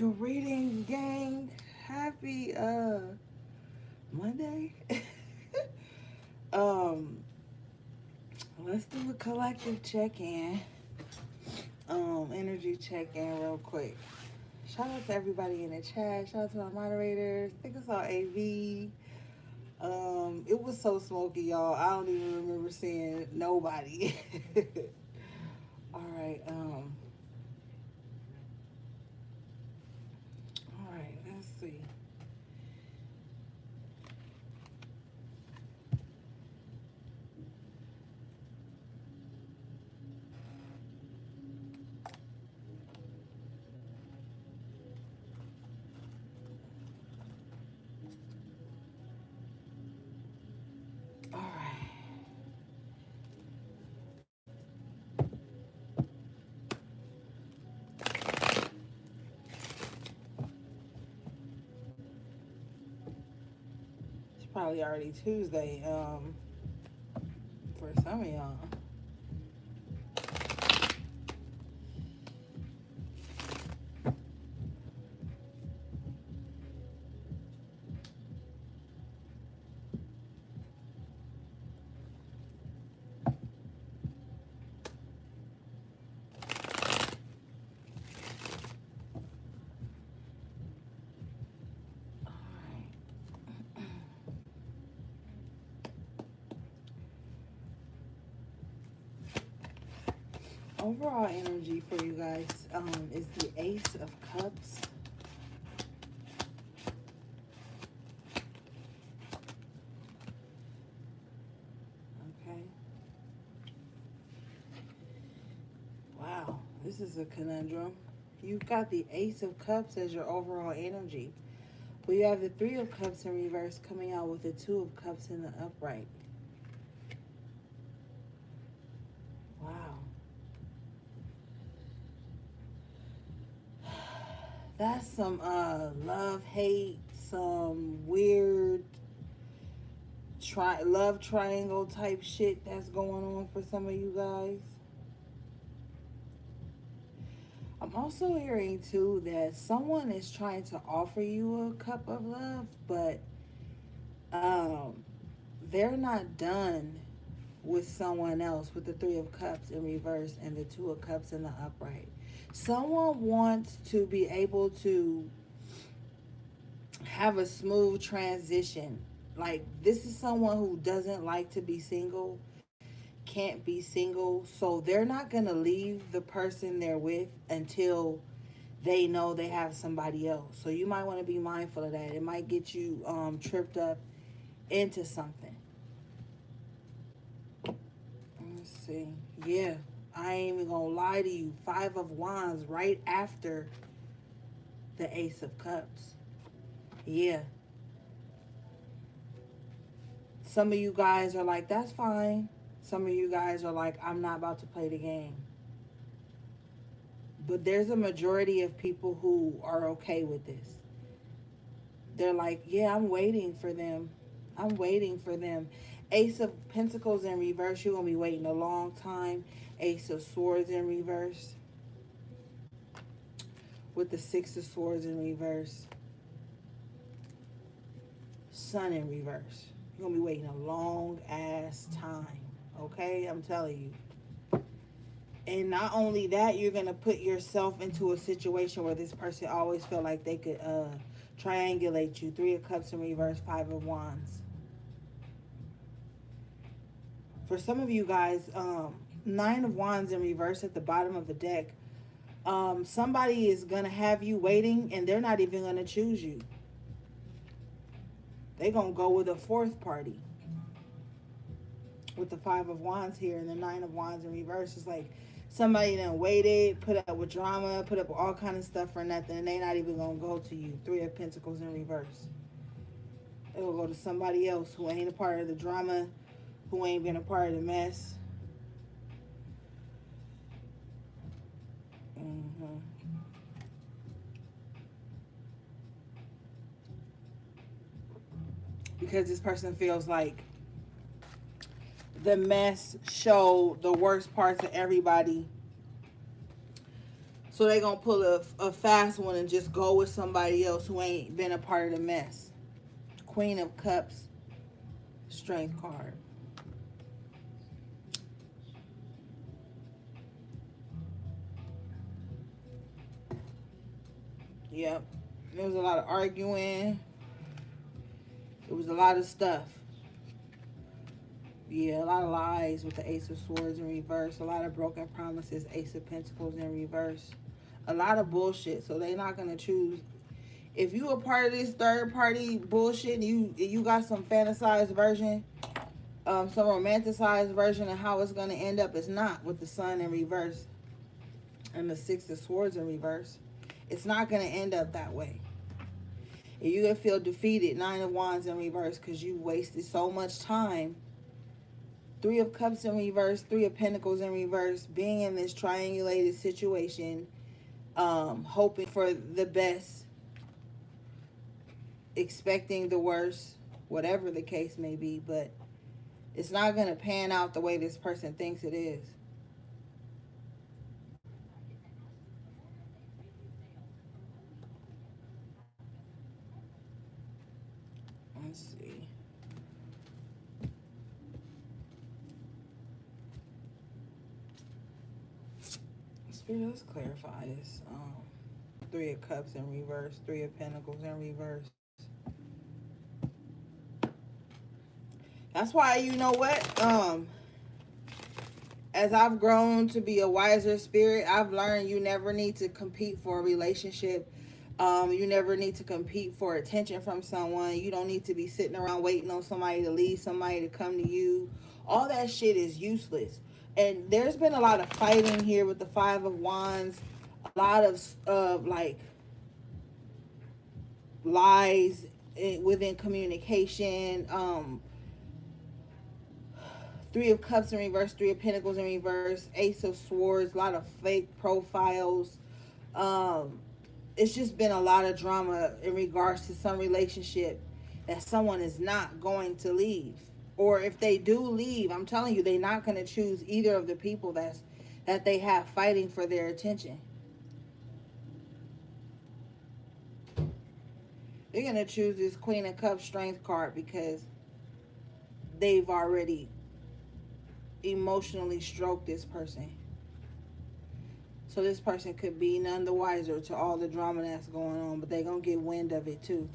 Greetings, gang. Happy Monday. um, let's do a collective check-in. Energy check-in real quick. Shout out to everybody in the chat. Shout out to my moderators. I think I saw AV. It was so smoky, y'all. I don't even remember seeing nobody. All right. All right. Let's see. All right. It's probably already Tuesday. For some of y'all. All right. Overall energy for you guys is the Ace of Cups. Okay. Wow, this is a conundrum. You've got the Ace of Cups as your overall energy, but you have the Three of Cups in reverse coming out with the Two of Cups in the upright. Wow. That's some love hate, some weird love triangle type shit that's going on for some of you guys. I'm also hearing too that someone is trying to offer you a cup of love, but um, they're not done with someone else with the Three of Cups in reverse and the Two of Cups in the upright. Someone wants to be able to have a smooth transition. Like, this is someone who doesn't like to be single, can't be single, so they're not going to leave the person they're with until they know they have somebody else. So you might want to be mindful of that. It might get you tripped up into something. Let's see. Yeah, I ain't even gonna lie to you. Five of Wands right after the Ace of Cups. Yeah. Some of you guys are like, that's fine. Some of you guys are like, I'm not about to play the game. But there's a majority of people who are okay with this. They're like, yeah, I'm waiting for them. I'm waiting for them. Ace of Pentacles in reverse, you're going to be waiting a long time. Ace of Swords in reverse. With the Six of Swords in reverse. Sun in reverse. You're going to be waiting a long ass time. Okay? I'm telling you. And not only that, you're going to put yourself into a situation where this person always feel like they could triangulate you. Three of Cups in reverse, Five of Wands. For some of you guys, Nine of Wands in reverse at the bottom of the deck. Somebody is going to have you waiting and they're not even going to choose you. They're going to go with a fourth party. With the Five of Wands here and the Nine of Wands in reverse, it's like somebody done waited, put up with drama, put up with all kind of stuff for nothing, and they not even gonna go to you. Three of Pentacles in reverse. It will go to somebody else who ain't a part of the drama, who ain't been a part of the mess. Mm-hmm. Because this person feels like the mess showed the worst parts of everybody So they gonna pull a fast one and just go with somebody else who ain't been a part of the mess. Queen of Cups, Strength card. Yep. There was a lot of arguing. It was a lot of stuff. Yeah, a lot of lies with the Ace of Swords in reverse. A lot of broken promises, Ace of Pentacles in reverse. A lot of bullshit. So they're not gonna choose. If you a part of this third party bullshit, and you got some fantasized version, some romanticized version of how it's gonna end up. It's not with the Sun in reverse and the Six of Swords in reverse. It's not gonna end up that way. And you're gonna feel defeated, Nine of Wands in reverse, because you wasted so much time. Three of Cups in reverse, Three of Pentacles in reverse, being in this triangulated situation, hoping for the best, expecting the worst, whatever the case may be, but it's not going to pan out the way this person thinks it is. Let's see. Spirit, let's clarify this. Three of Cups in reverse, Three of Pentacles in reverse. That's why, you know what? As I've grown to be a wiser spirit, I've learned you never need to compete for a relationship. You never need to compete for attention from someone. You don't need to be sitting around waiting on somebody to leave, somebody to come to you. All that shit is useless. And there's been a lot of fighting here with the Five of Wands. A lot of like lies within communication. Three of Cups in reverse, Three of Pentacles in reverse, Ace of Swords, a lot of fake profiles. It's just been a lot of drama in regards to some relationship that someone is not going to leave. Or if they do leave, I'm telling you, they're not going to choose either of the people that they have fighting for their attention. They're going to choose this Queen of Cups Strength card because they've already emotionally stroked this person. So this person could be none the wiser to all the drama that's going on, but they're going to get wind of it too.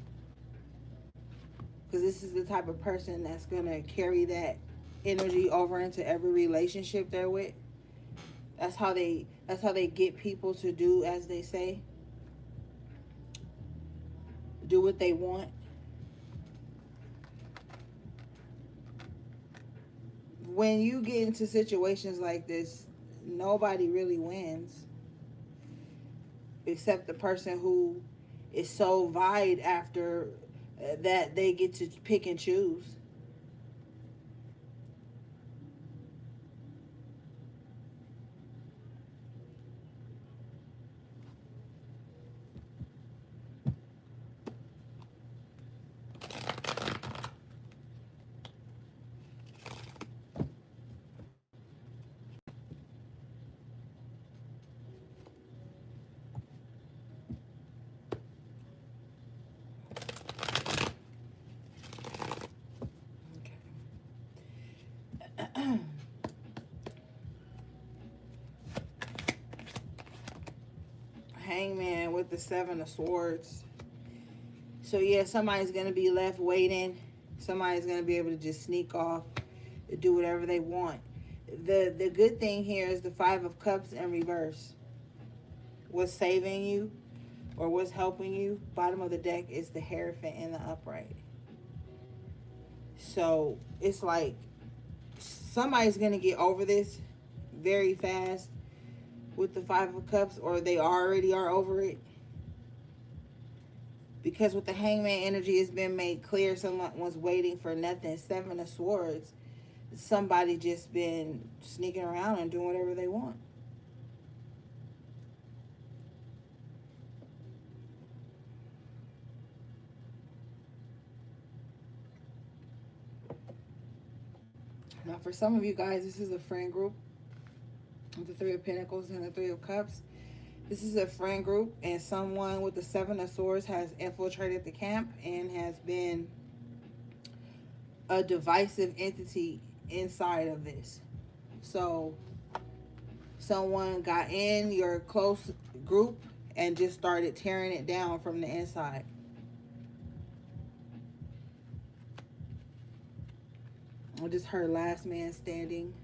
Because this is the type of person that's going to carry that energy over into every relationship they're with. That's how they get people to do as they say. Do what they want. When you get into situations like this, nobody really wins. Except the person who is so vied after that they get to pick and choose. Okay. Hangman with the Seven of Swords. So yeah, somebody's gonna be left waiting. Somebody's gonna be able to just sneak off, do whatever they want. The good thing here is the Five of Cups in reverse. What's saving you or what's helping you, bottom of the deck, is the Hierophant in the upright. So it's like somebody's gonna get over this very fast with the Five of Cups, or they already are over it. Because with the Hangman energy, it's been made clear someone's waiting for nothing. Seven of Swords, somebody just been sneaking around and doing whatever they want. Now, for some of you guys, this is a friend group with the Three of Pentacles and the Three of Cups. This is a friend group, and someone with the Seven of Swords has infiltrated the camp and has been a divisive entity inside of this. So, someone got in your close group and just started tearing it down from the inside. I just heard last man standing.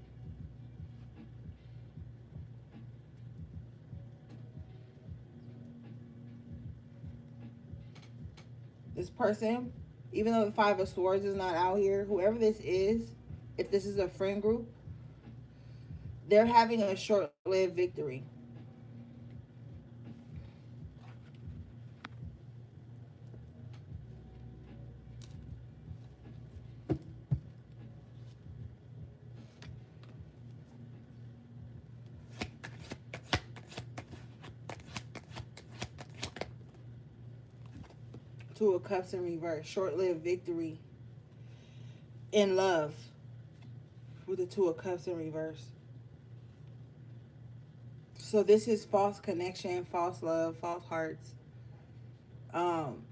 This person, even though the Five of Swords is not out here, whoever this is, if this is a friend group, they're having a short-lived victory. Two of Cups in reverse, short-lived victory in love with the Two of Cups in reverse. So this is false connection, false love, false hearts. Um,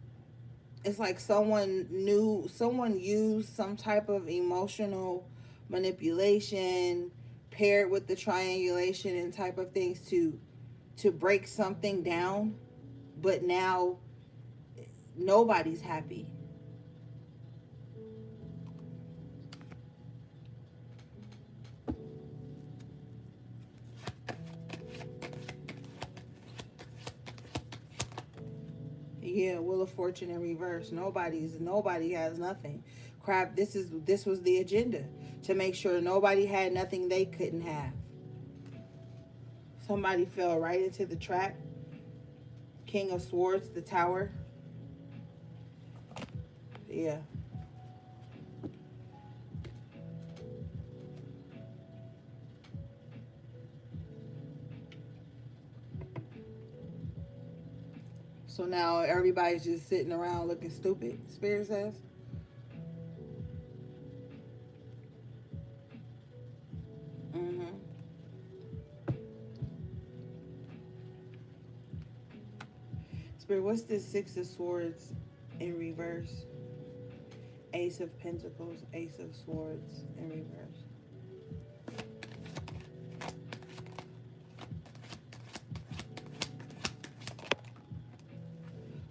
it's like someone used some type of emotional manipulation paired with the triangulation and type of things to break something down, but now nobody's happy. Yeah, Wheel of Fortune in reverse. Nobody has nothing. Crap, this was the agenda to make sure nobody had nothing they couldn't have. Somebody fell right into the trap. King of Swords, the Tower. Yeah. So now everybody's just sitting around looking stupid, Spirit says. Mm-hmm. Spirit, what's this Six of Swords in reverse? Ace of Pentacles, Ace of Swords in reverse.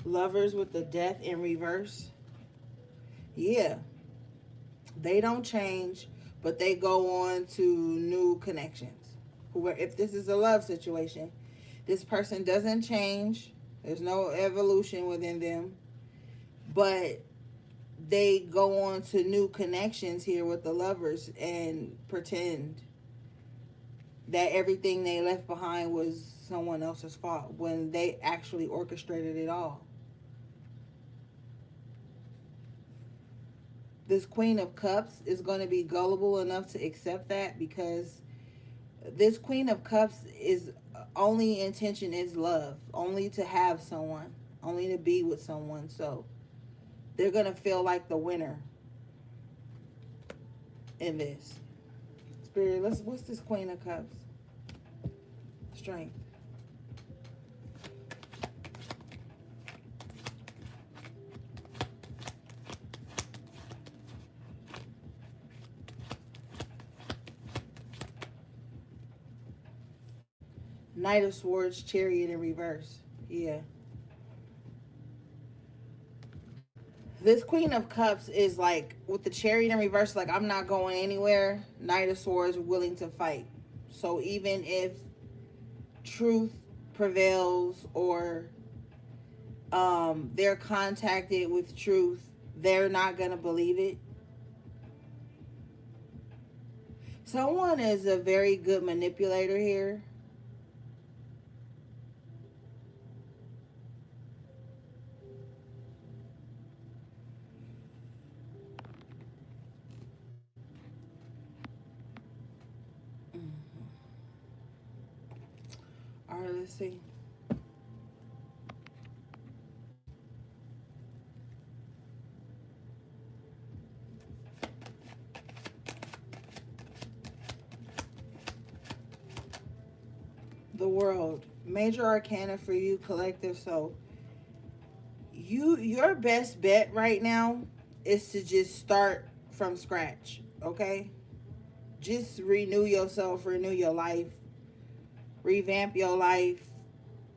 Lovers with the Death in reverse. Yeah, they don't change, but they go on to new connections. Where if this is a love situation, this person doesn't change. There's no evolution within them, but they go on to new connections here with the lovers and pretend that everything they left behind was someone else's fault when they actually orchestrated it all. This Queen of Cups is going to be gullible enough to accept that, because this Queen of Cups is only intention is love, only to have someone, only to be with someone. So they're going to feel like the winner in this. Spirit, what's this Queen of Cups? Strength. Knight of Swords, Chariot in reverse. Yeah. This Queen of Cups is like, with the Chariot in reverse, like, I'm not going anywhere. Knight of Swords, willing to fight. So even if truth prevails, or they're contacted with truth, they're not going to believe it. Someone is a very good manipulator here. All right, let's see. The World. Major arcana for you, collective. So your best bet right now is to just start from scratch. Okay, just renew yourself, renew your life, revamp your life.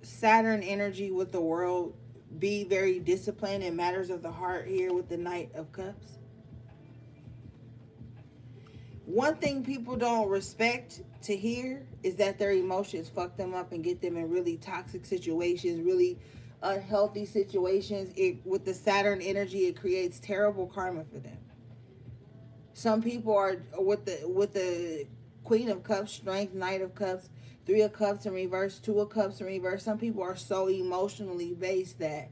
Saturn energy with the world. Be very disciplined in matters of the heart here with the Knight of Cups. One thing people don't respect to hear is that their emotions fuck them up and get them in really toxic situations, really unhealthy situations. It, with the Saturn energy, it creates terrible karma for them. Some people are with the Queen of Cups, Strength, Knight of Cups, Three of Cups in reverse, Two of Cups in reverse. Some people are so emotionally based that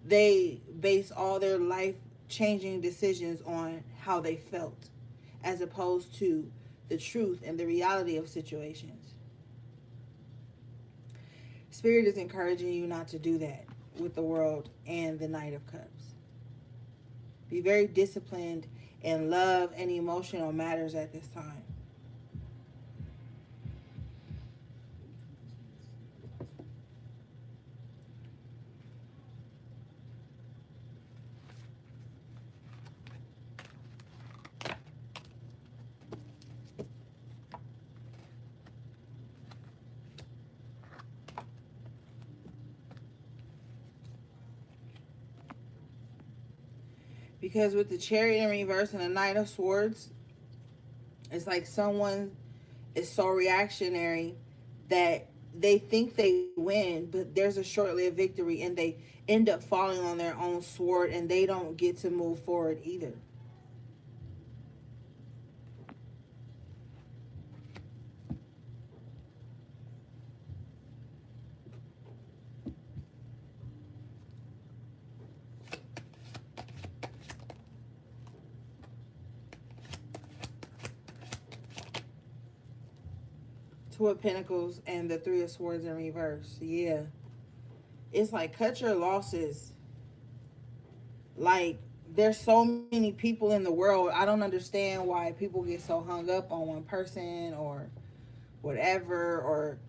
they base all their life changing decisions on how they felt as opposed to the truth and the reality of situations. Spirit is encouraging you not to do that with the world and the Knight of Cups. Be very disciplined in love and emotional matters at this time. Because with the Chariot in reverse and the Knight of Swords, it's like someone is so reactionary that they think they win, but there's a short lived victory and they end up falling on their own sword and they don't get to move forward either. Two of Pentacles and the Three of Swords in reverse. Yeah. It's like cut your losses. Like there's so many people in the world. I don't understand why people get so hung up on one person or whatever, or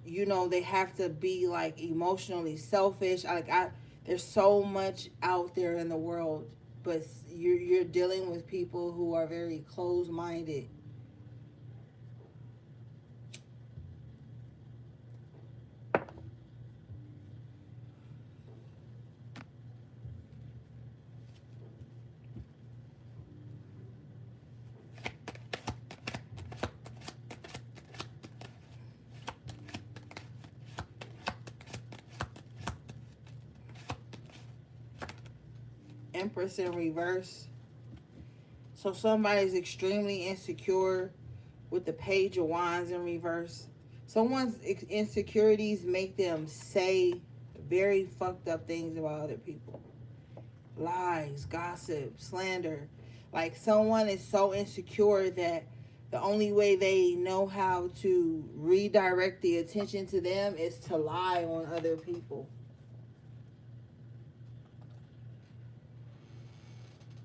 they have to be like emotionally selfish. I there's so much out there in the world, but you're dealing with people who are very closed minded. Empress in reverse. So somebody's extremely insecure with the Page of Wands in reverse. Someone's insecurities make them say very fucked up things about other people. Lies, gossip, slander. Like someone is so insecure that the only way they know how to redirect the attention to them is to lie on other people.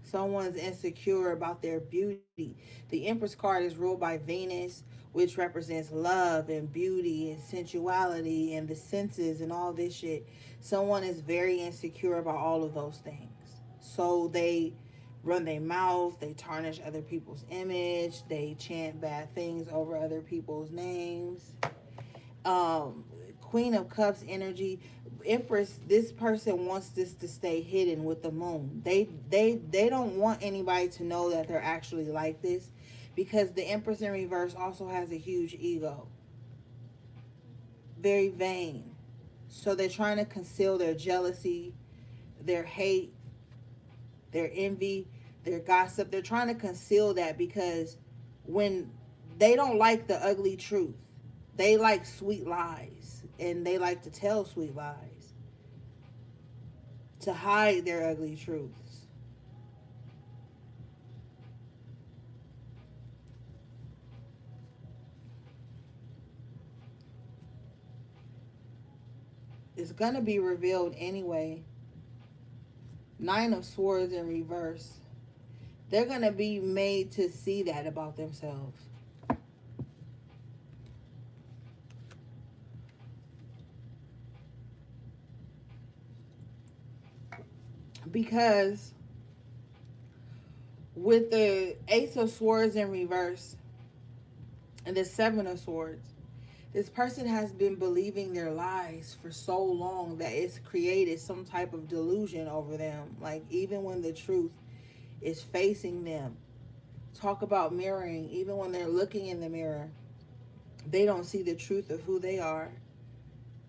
Someone's insecure about their beauty. The Empress card is ruled by Venus, which represents love and beauty and sensuality and the senses and all this shit. Someone is very insecure about all of those things. So they run their mouth, they tarnish other people's image, they chant bad things over other people's names. um Queen of Cups energy. Empress, this person wants this to stay hidden with the moon. They don't want anybody to know that they're actually like this, because the Empress in reverse also has a huge ego, very vain. So they're trying to conceal their jealousy, their hate, their envy, their gossip. They're trying to conceal that because when they don't like the ugly truth, they like sweet lies and they like to tell sweet lies to hide their ugly truths. It's going to be revealed anyway. Nine of Swords in reverse. They're going to be made to see that about themselves. Because with the Ace of Swords in reverse and the Seven of Swords, this person has been believing their lies for so long that it's created some type of delusion over them. Like, even when the truth is facing them, talk about mirroring, even when they're looking in the mirror, they don't see the truth of who they are.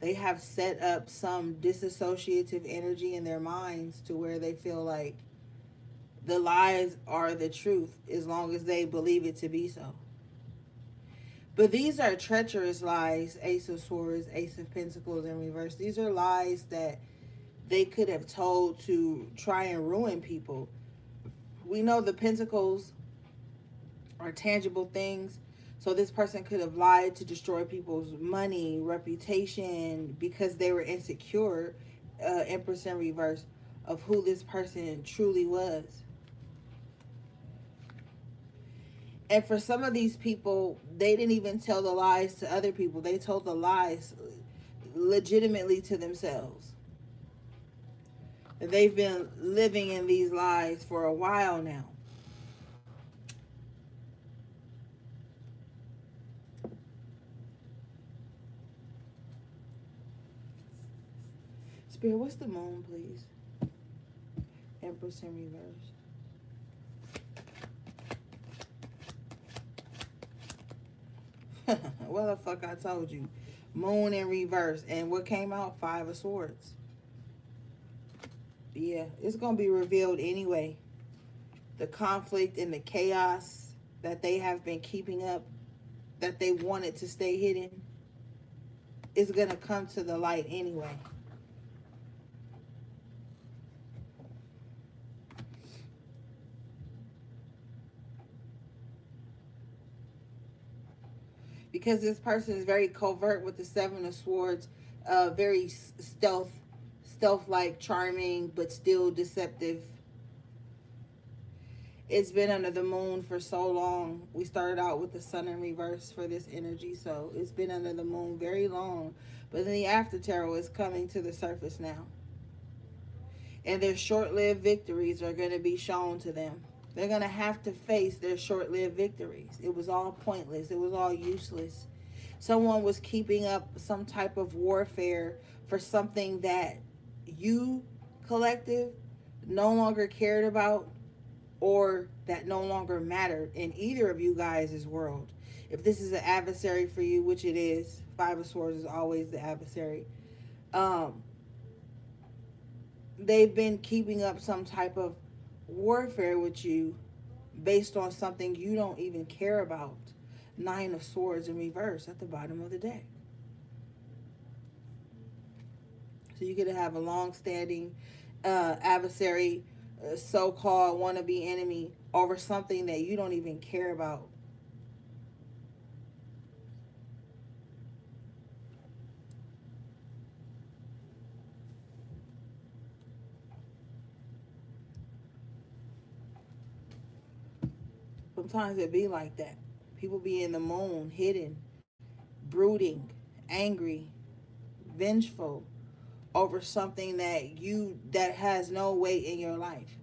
They have set up some disassociative energy in their minds to where they feel like the lies are the truth as long as they believe it to be so. But these are treacherous lies. Ace of Swords, Ace of Pentacles in reverse. These are lies that they could have told to try and ruin people. We know the Pentacles are tangible things. So this person could have lied to destroy people's money, reputation, because they were insecure, Empress in reverse, of who this person truly was. And for some of these people, they didn't even tell the lies to other people. They told the lies legitimately to themselves. They've been living in these lies for a while now. Spirit, what's the moon, please? Empress in reverse. Well, the fuck I told you. Moon in reverse. And what came out? Five of Swords. Yeah, it's going to be revealed anyway. The conflict and the chaos that they have been keeping up, that they wanted to stay hidden, is going to come to the light anyway. Because this person is very covert with the Seven of Swords, very stealth-like, charming, but still deceptive. It's been under the moon for so long. We started out with the sun in reverse for this energy, so it's been under the moon very long. But then the after tarot is coming to the surface now. And their short-lived victories are going to be shown to them. They're going to have to face their short-lived victories. It was all pointless. It was all useless. Someone was keeping up some type of warfare for something that you, collective, no longer cared about, or that no longer mattered in either of you guys' world. If this is an adversary for you, which it is, Five of Swords is always the adversary. They've been keeping up some type of warfare with you based on something you don't even care about. Nine of Swords in reverse at the bottom of the deck. So you could have a long-standing adversary, so-called wannabe enemy, over something that you don't even care about. Sometimes it be like that. People be in the moon, hidden, brooding, angry, vengeful over something that has no weight in your life.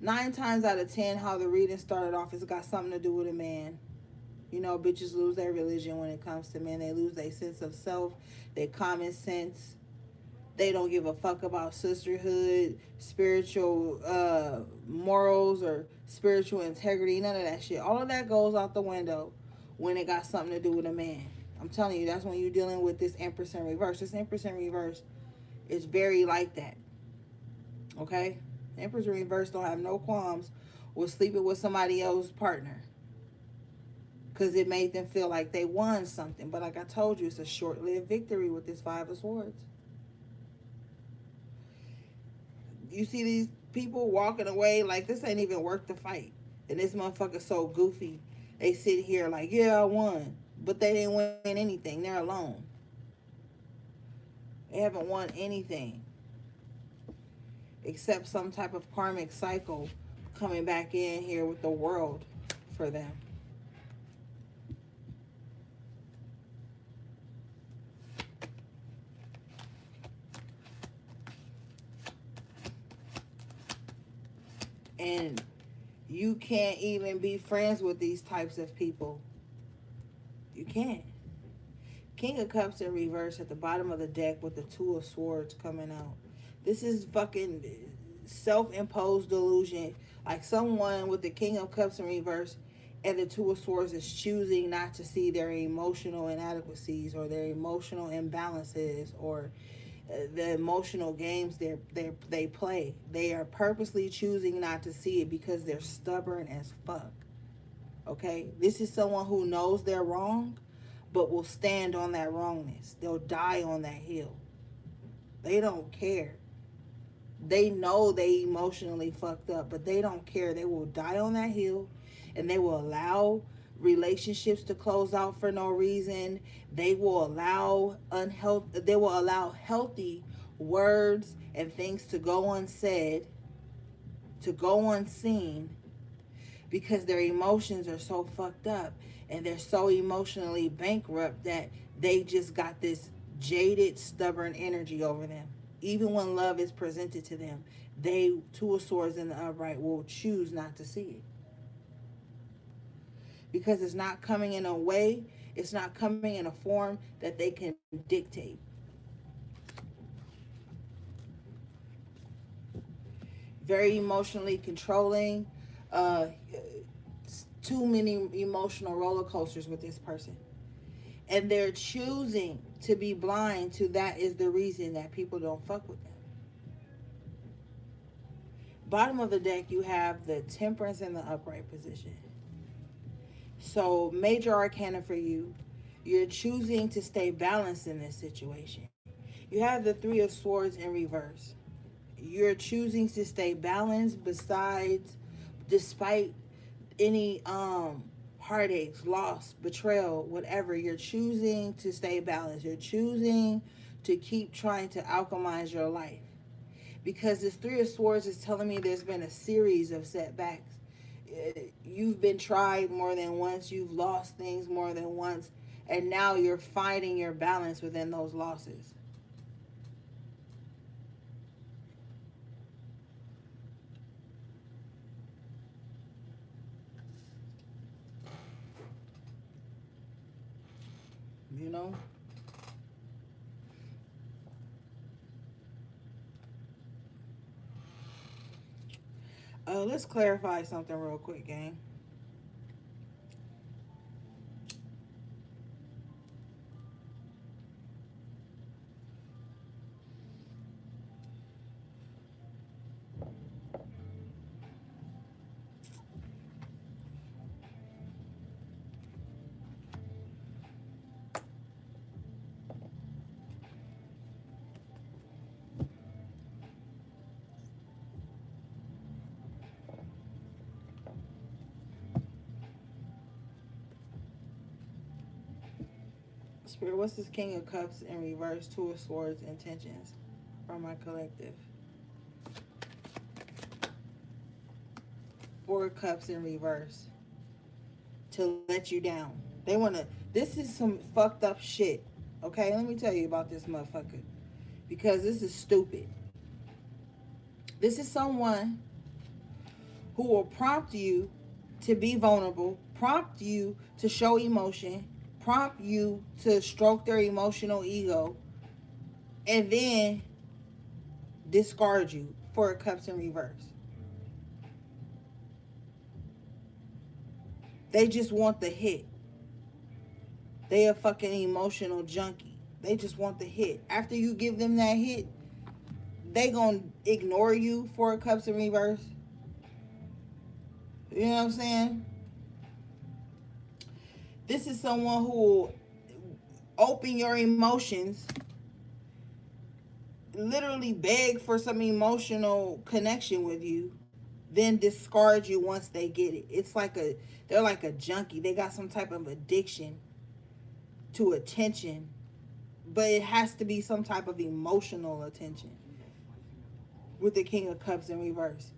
9 times out of 10, how the reading started off, it's got something to do with a man. You know, bitches lose their religion when it comes to men. They lose their sense of self, their common sense. They don't give a fuck about sisterhood, spiritual morals, or spiritual integrity. None of that shit. All of that goes out the window when it got something to do with a man. I'm telling you, that's when you're dealing with this Empress in reverse. This Empress in reverse is very like that. Okay? The Empress in reverse don't have no qualms with sleeping with somebody else's partner, because it made them feel like they won something. But like I told you, it's a short-lived victory with this Five of Swords. You see these people walking away like this ain't even worth the fight. And this motherfucker's so goofy. They sit here like, yeah, I won. But they didn't win anything. They're alone. They haven't won anything except some type of karmic cycle coming back in here with the world for them. And you can't even be friends with these types of people. You can't. King of Cups in reverse at the bottom of the deck with the Two of Swords coming out. This is fucking self-imposed delusion. Like someone with the King of Cups in reverse and the Two of Swords is choosing not to see their emotional inadequacies or their emotional imbalances or the emotional games they play. They are purposely choosing not to see it because they're stubborn as fuck. Okay? This is someone who knows they're wrong but will stand on that wrongness. They'll die on that hill. They don't care. They know they emotionally fucked up, but they don't care. They will die on that hill and they will allow relationships to close out for no reason. They will allow healthy words and things to go unsaid, to go unseen, because their emotions are so fucked up and they're so emotionally bankrupt that they just got this jaded, stubborn energy over them. Even when love is presented to them, they, Two of Swords in the upright, will choose not to see it. Because it's not coming in a way, it's not coming in a form that they can dictate. Very emotionally controlling. Uh, too many emotional roller coasters with this person. And they're choosing to be blind to that is the reason that people don't fuck with them. Bottom of the deck, you have the Temperance in the upright position. So, major arcana for you, you're choosing to stay balanced in this situation. You have the Three of Swords in reverse. You're choosing to stay balanced despite any heartaches, loss, betrayal, whatever. You're choosing to stay balanced. You're choosing to keep trying to alchemize your life. Because this Three of Swords is telling me there's been a series of setbacks. You've been tried more than once. You've lost things more than once. And now you're finding your balance within those losses. You know? Let's clarify something real quick, gang. Spirit, what's this King of Cups in reverse, Two of Swords intentions from my collective? Four of Cups in reverse to let you down. They want to, this is some fucked up shit. Okay, let me tell you about this motherfucker. Because this is stupid. This is someone who will prompt you to be vulnerable, prompt you to show emotion, prompt you to stroke their emotional ego, and then discard you for a Cups in reverse. They just want the hit. They a fucking emotional junkie. They just want the hit. After you give them that hit, they gonna ignore you for a Cups in reverse. You know what I'm saying? This is someone who will open your emotions, literally beg for some emotional connection with you, then discard you once they get it. They're like a junkie. They got some type of addiction to attention, but it has to be some type of emotional attention. With the King of Cups in reverse,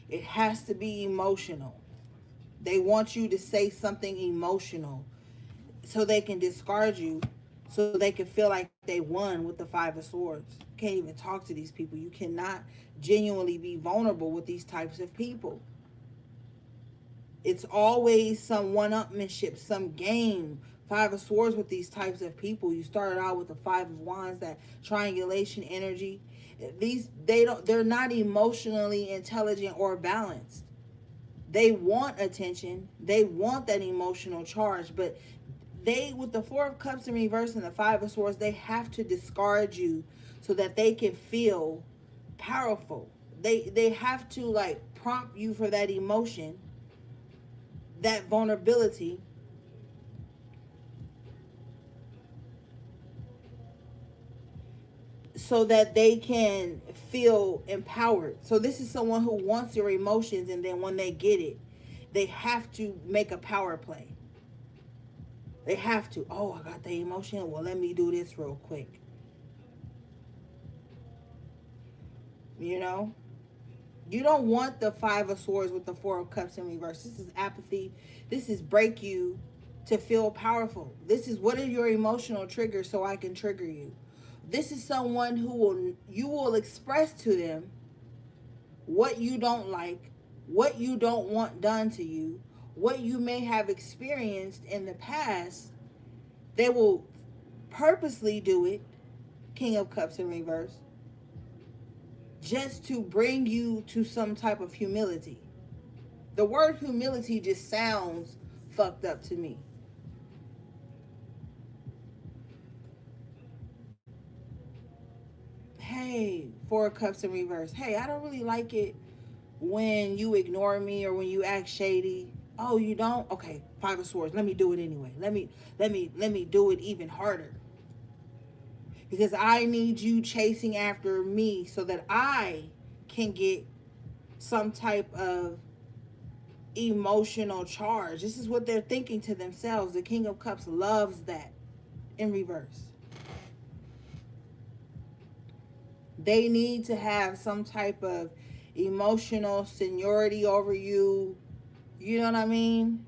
it has to be emotional. They want you to say something emotional so they can discard you, so they can feel like they won with the Five of Swords. can't even talk to these people. You cannot genuinely be vulnerable with these types of people. It's always some one-upmanship, some game. Five of Swords with these types of people. You started out with the Five of Wands, that triangulation energy. They're not emotionally intelligent or balanced. They want attention. They want that emotional charge, but they, with the Four of Cups in reverse and the Five of Swords, they have to discard you so that they can feel powerful. They have to like prompt you for that emotion, that vulnerability, so that they can feel empowered. So this is someone who wants your emotions, and then when they get it, they have to make a power play. They have to. Oh, I got the emotion. Well, let me do this real quick. You know? You don't want the Five of Swords with the Four of Cups in reverse. This is apathy. This is break you to feel powerful. This is, what are your emotional triggers so I can trigger you. This is someone who you will express to them what you don't like, what you don't want done to you, what you may have experienced in the past. They will purposely do it, King of Cups in reverse, just to bring you to some type of humility. The word humility just sounds fucked up to me. Hey, Four of Cups in reverse. Hey, I don't really like it when you ignore me or when you act shady. Oh, you don't? Okay, Five of Swords. Let me do it anyway. Let me do it even harder. Because I need you chasing after me so that I can get some type of emotional charge. This is what they're thinking to themselves. The King of Cups loves that in reverse. They need to have some type of emotional seniority over you. You know what I mean?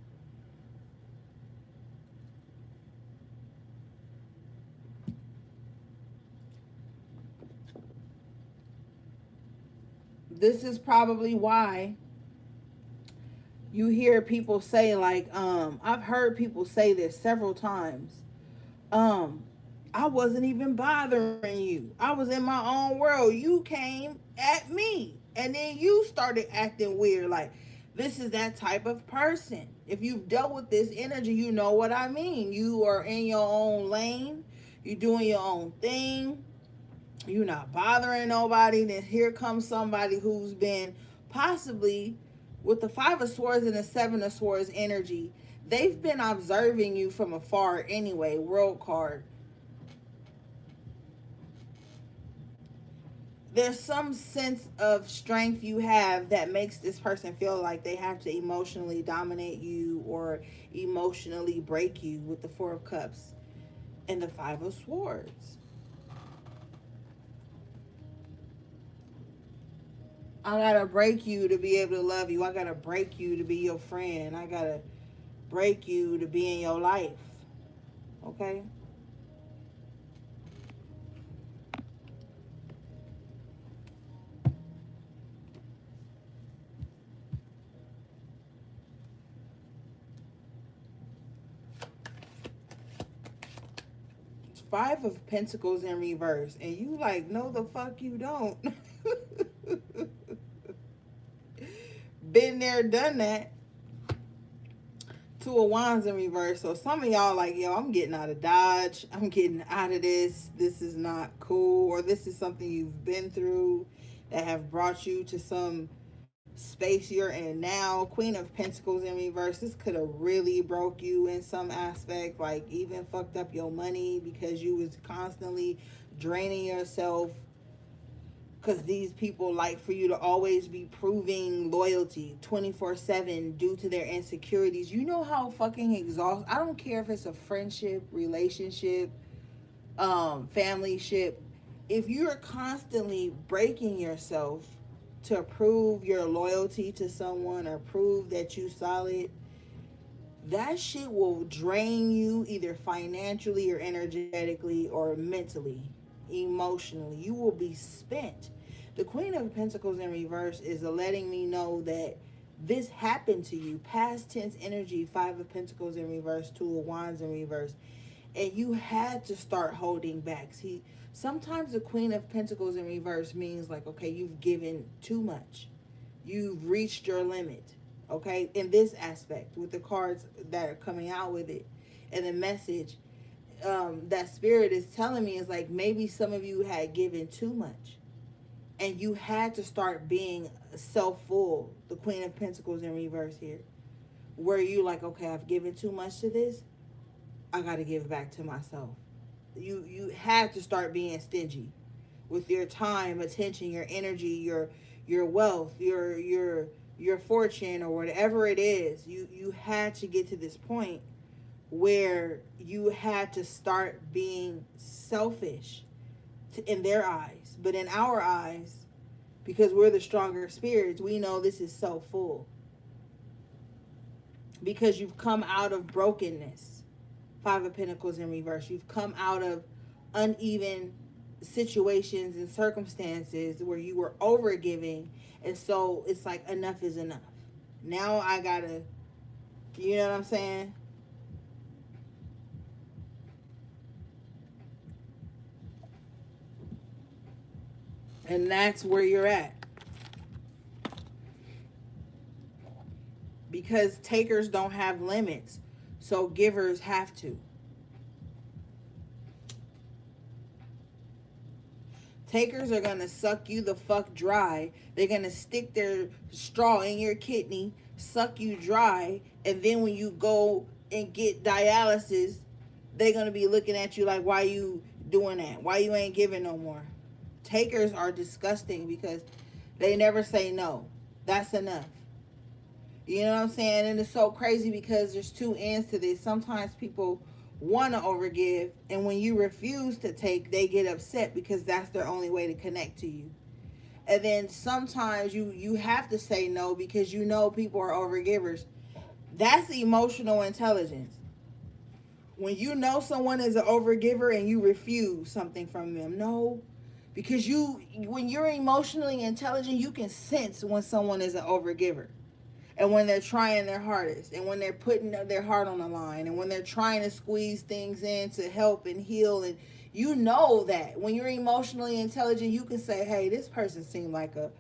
This is probably why you hear people say, like, I've heard people say this several times. um I wasn't even bothering you. I was in my own world. You came at me and then you started acting weird. Like, this is that type of person. If you've dealt with this energy, you know what I mean. You are in your own lane. You're doing your own thing. You're not bothering nobody. Then here comes somebody who's been possibly, with the Five of Swords and the Seven of Swords energy, they've been observing you from afar anyway. World card. There's some sense of strength you have that makes this person feel like they have to emotionally dominate you or emotionally break you, with the Four of Cups and the Five of Swords. I gotta break you to be able to love you. I gotta break you to be your friend. I gotta break you to be in your life. Okay? 5 of Pentacles in reverse. And you like, no the fuck you don't. Been there, done that. Two of Wands in reverse. So some of y'all like, yo, I'm getting out of Dodge. I'm getting out of this. This is not cool. Or this is something you've been through that have brought you to some space you're in now. Queen of Pentacles in reverse. This could have really broke you in some aspect. Like even fucked up your money because you was constantly draining yourself, because these people like for you to always be proving loyalty 24/7 due to their insecurities. You know how fucking exhausting. I don't care if it's a friendship, relationship, family ship. If you're constantly breaking yourself to prove your loyalty to someone or prove that you solid, that shit will drain you either financially or energetically or mentally. emotionally. You will be spent. The Queen of Pentacles in reverse is letting me know that this happened to you. Past tense energy, Five of Pentacles in reverse, Two of Wands in reverse. And you had to start holding back. See, sometimes the Queen of Pentacles in reverse means like, okay, you've given too much. You've reached your limit. Okay, in this aspect, with the cards that are coming out with it. And the message that Spirit is telling me is like, maybe some of you had given too much. And you had to start being self-full. The Queen of Pentacles in reverse here. Where you like, okay, I've given too much to this. I got to give back to myself. You have to start being stingy with your time, attention, your energy, your wealth, your fortune, or whatever it is. You had to get to this point where you had to start being selfish in their eyes. But in our eyes, because we're the stronger spirits, we know this is so full. Because you've come out of brokenness. Five of Pentacles in reverse. You've come out of uneven situations and circumstances where you were overgiving. And so it's like, enough is enough. Now I gotta, you know what I'm saying? And that's where you're at. Because takers don't have limits, so givers have to. Takers are going to suck you the fuck dry. They're going to stick their straw in your kidney, suck you dry, and then when you go and get dialysis, they're going to be looking at you like, why you doing that? Why you ain't giving no more? Takers are disgusting because they never say no. That's enough. You know what I'm saying? And it's so crazy because there's two ends to this. Sometimes people want to overgive, and when you refuse to take, they get upset because that's their only way to connect to you. And then sometimes you have to say no because you know people are overgivers. That's emotional intelligence. When you know someone is an overgiver and you refuse something from them, no. Because when you're emotionally intelligent, you can sense when someone is an overgiver. And when they're trying their hardest, and when they're putting their heart on the line, and when they're trying to squeeze things in to help and heal, and you know that when you're emotionally intelligent, you can say, hey, this person seemed like a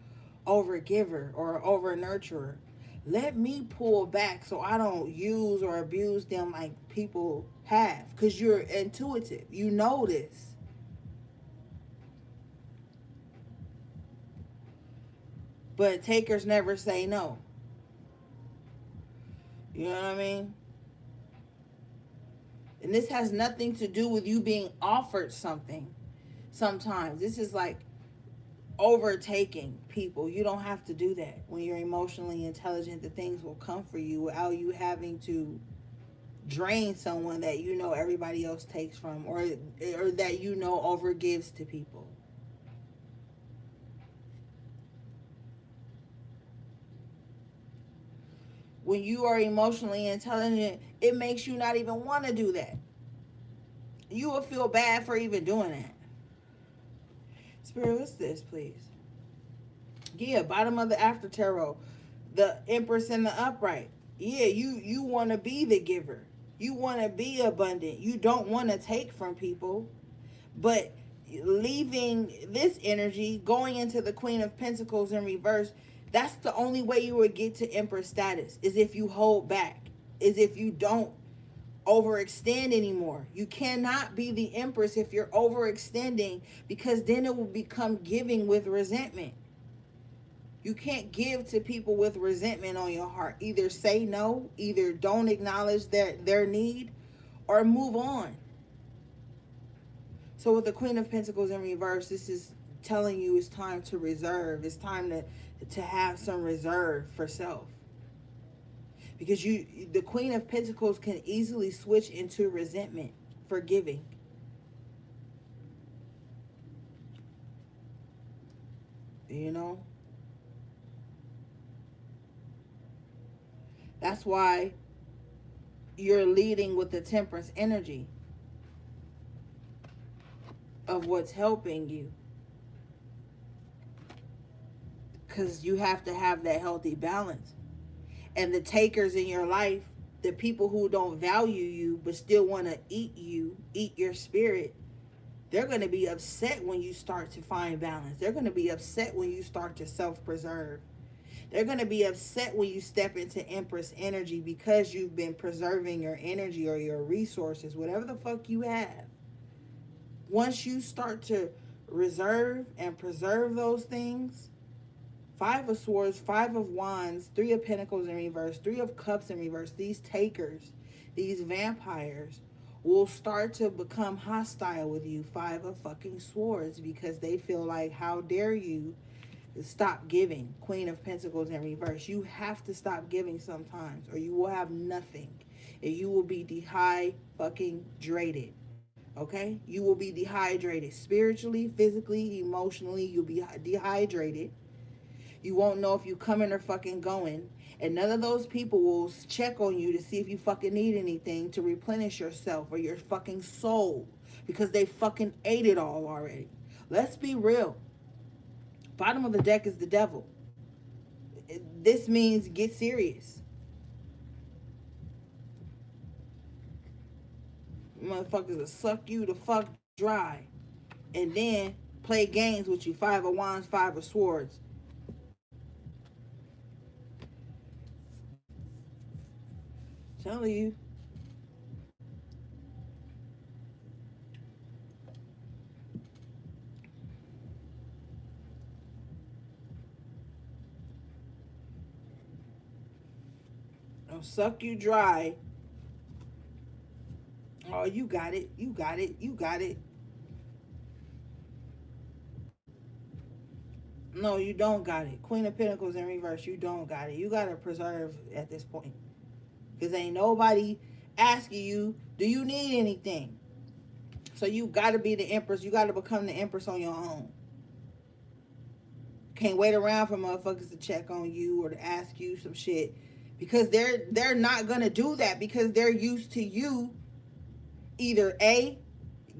overgiver or over nurturer. Let me pull back so I don't use or abuse them like people have, because you're intuitive. You know this. But takers never say no. You know what I mean? And this has nothing to do with you being offered something. Sometimes this is like overtaking people. You don't have to do that. When you're emotionally intelligent, the things will come for you without you having to drain someone that you know everybody else takes from, or that you know overgives to people. When you are emotionally intelligent, it makes you not even want to do that. You will feel bad for even doing that. Spirit, what's this, please? Yeah, bottom of the after tarot. The Empress in the upright. Yeah, you want to be the giver. You want to be abundant. You don't want to take from people. But leaving this energy, going into the Queen of Pentacles in reverse, that's the only way you would get to Empress status, is if you hold back, is if you don't overextend anymore. You cannot be the Empress if you're overextending, because then it will become giving with resentment. You can't give to people with resentment on your heart. Either say no, either don't acknowledge their need, or move on. So with the Queen of Pentacles in reverse, this is telling you it's time to reserve. It's time to have some reserve for self. Because the Queen of Pentacles can easily switch into resentment for giving. You know? That's why you're leading with the Temperance energy of what's helping you. Because you have to have that healthy balance. And the takers in your life, the people who don't value you but still want to eat you, eat your spirit, they're going to be upset when you start to find balance. They're going to be upset when you start to self-preserve. They're going to be upset when you step into Empress energy because you've been preserving your energy or your resources, whatever the fuck you have. Once you start to reserve and preserve those things, Five of Swords, Five of Wands, Three of Pentacles in reverse, Three of Cups in reverse, these takers, these vampires will start to become hostile with you, Five of fucking Swords, because they feel like, how dare you stop giving. Queen of Pentacles in reverse. You have to stop giving sometimes or you will have nothing. And you will be dehydrated. Okay? You will be dehydrated spiritually, physically, emotionally. You'll be dehydrated. You won't know if you coming or fucking going. And none of those people will check on you to see if you fucking need anything to replenish yourself or your fucking soul. Because they fucking ate it all already. Let's be real. Bottom of the deck is the devil. This means get serious. Motherfuckers will suck you the fuck dry. And then play games with you. Five of Wands, Five of Swords. Telling you. They'll suck you dry. Oh, you got it. You got it. You got it. No, you don't got it. Queen of Pentacles in reverse. You don't got it. You got to preserve at this point. Because ain't nobody asking you, do you need anything? So you got to be the Empress. You got to become the Empress on your own. Can't wait around for motherfuckers to check on you or to ask you some shit. Because they're not going to do that because they're used to you either A,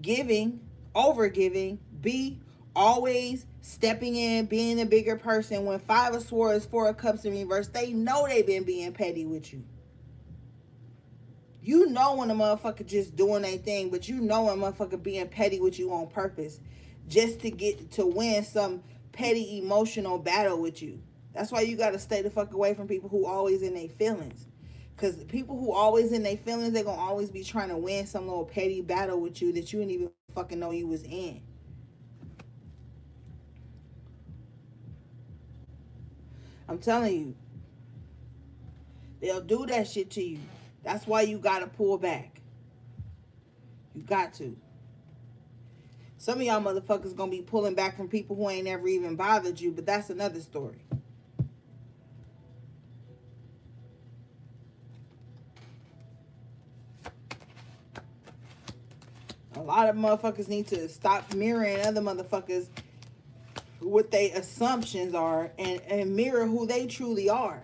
giving, over giving, B, always stepping in, being the bigger person. When Five of Swords, Four of Cups in reverse, they know they've been being petty with you. You know when a motherfucker just doing their thing, but you know when a motherfucker being petty with you on purpose just to get to win some petty emotional battle with you. That's why you got to stay the fuck away from people who always in their feelings. Because people who always in their feelings, they're going to always be trying to win some little petty battle with you that you didn't even fucking know you was in. I'm telling you. They'll do that shit to you. That's why you got to pull back. You got to. Some of y'all motherfuckers going to be pulling back from people who ain't ever even bothered you, but that's another story. A lot of motherfuckers need to stop mirroring other motherfuckers what their assumptions are and mirror who they truly are.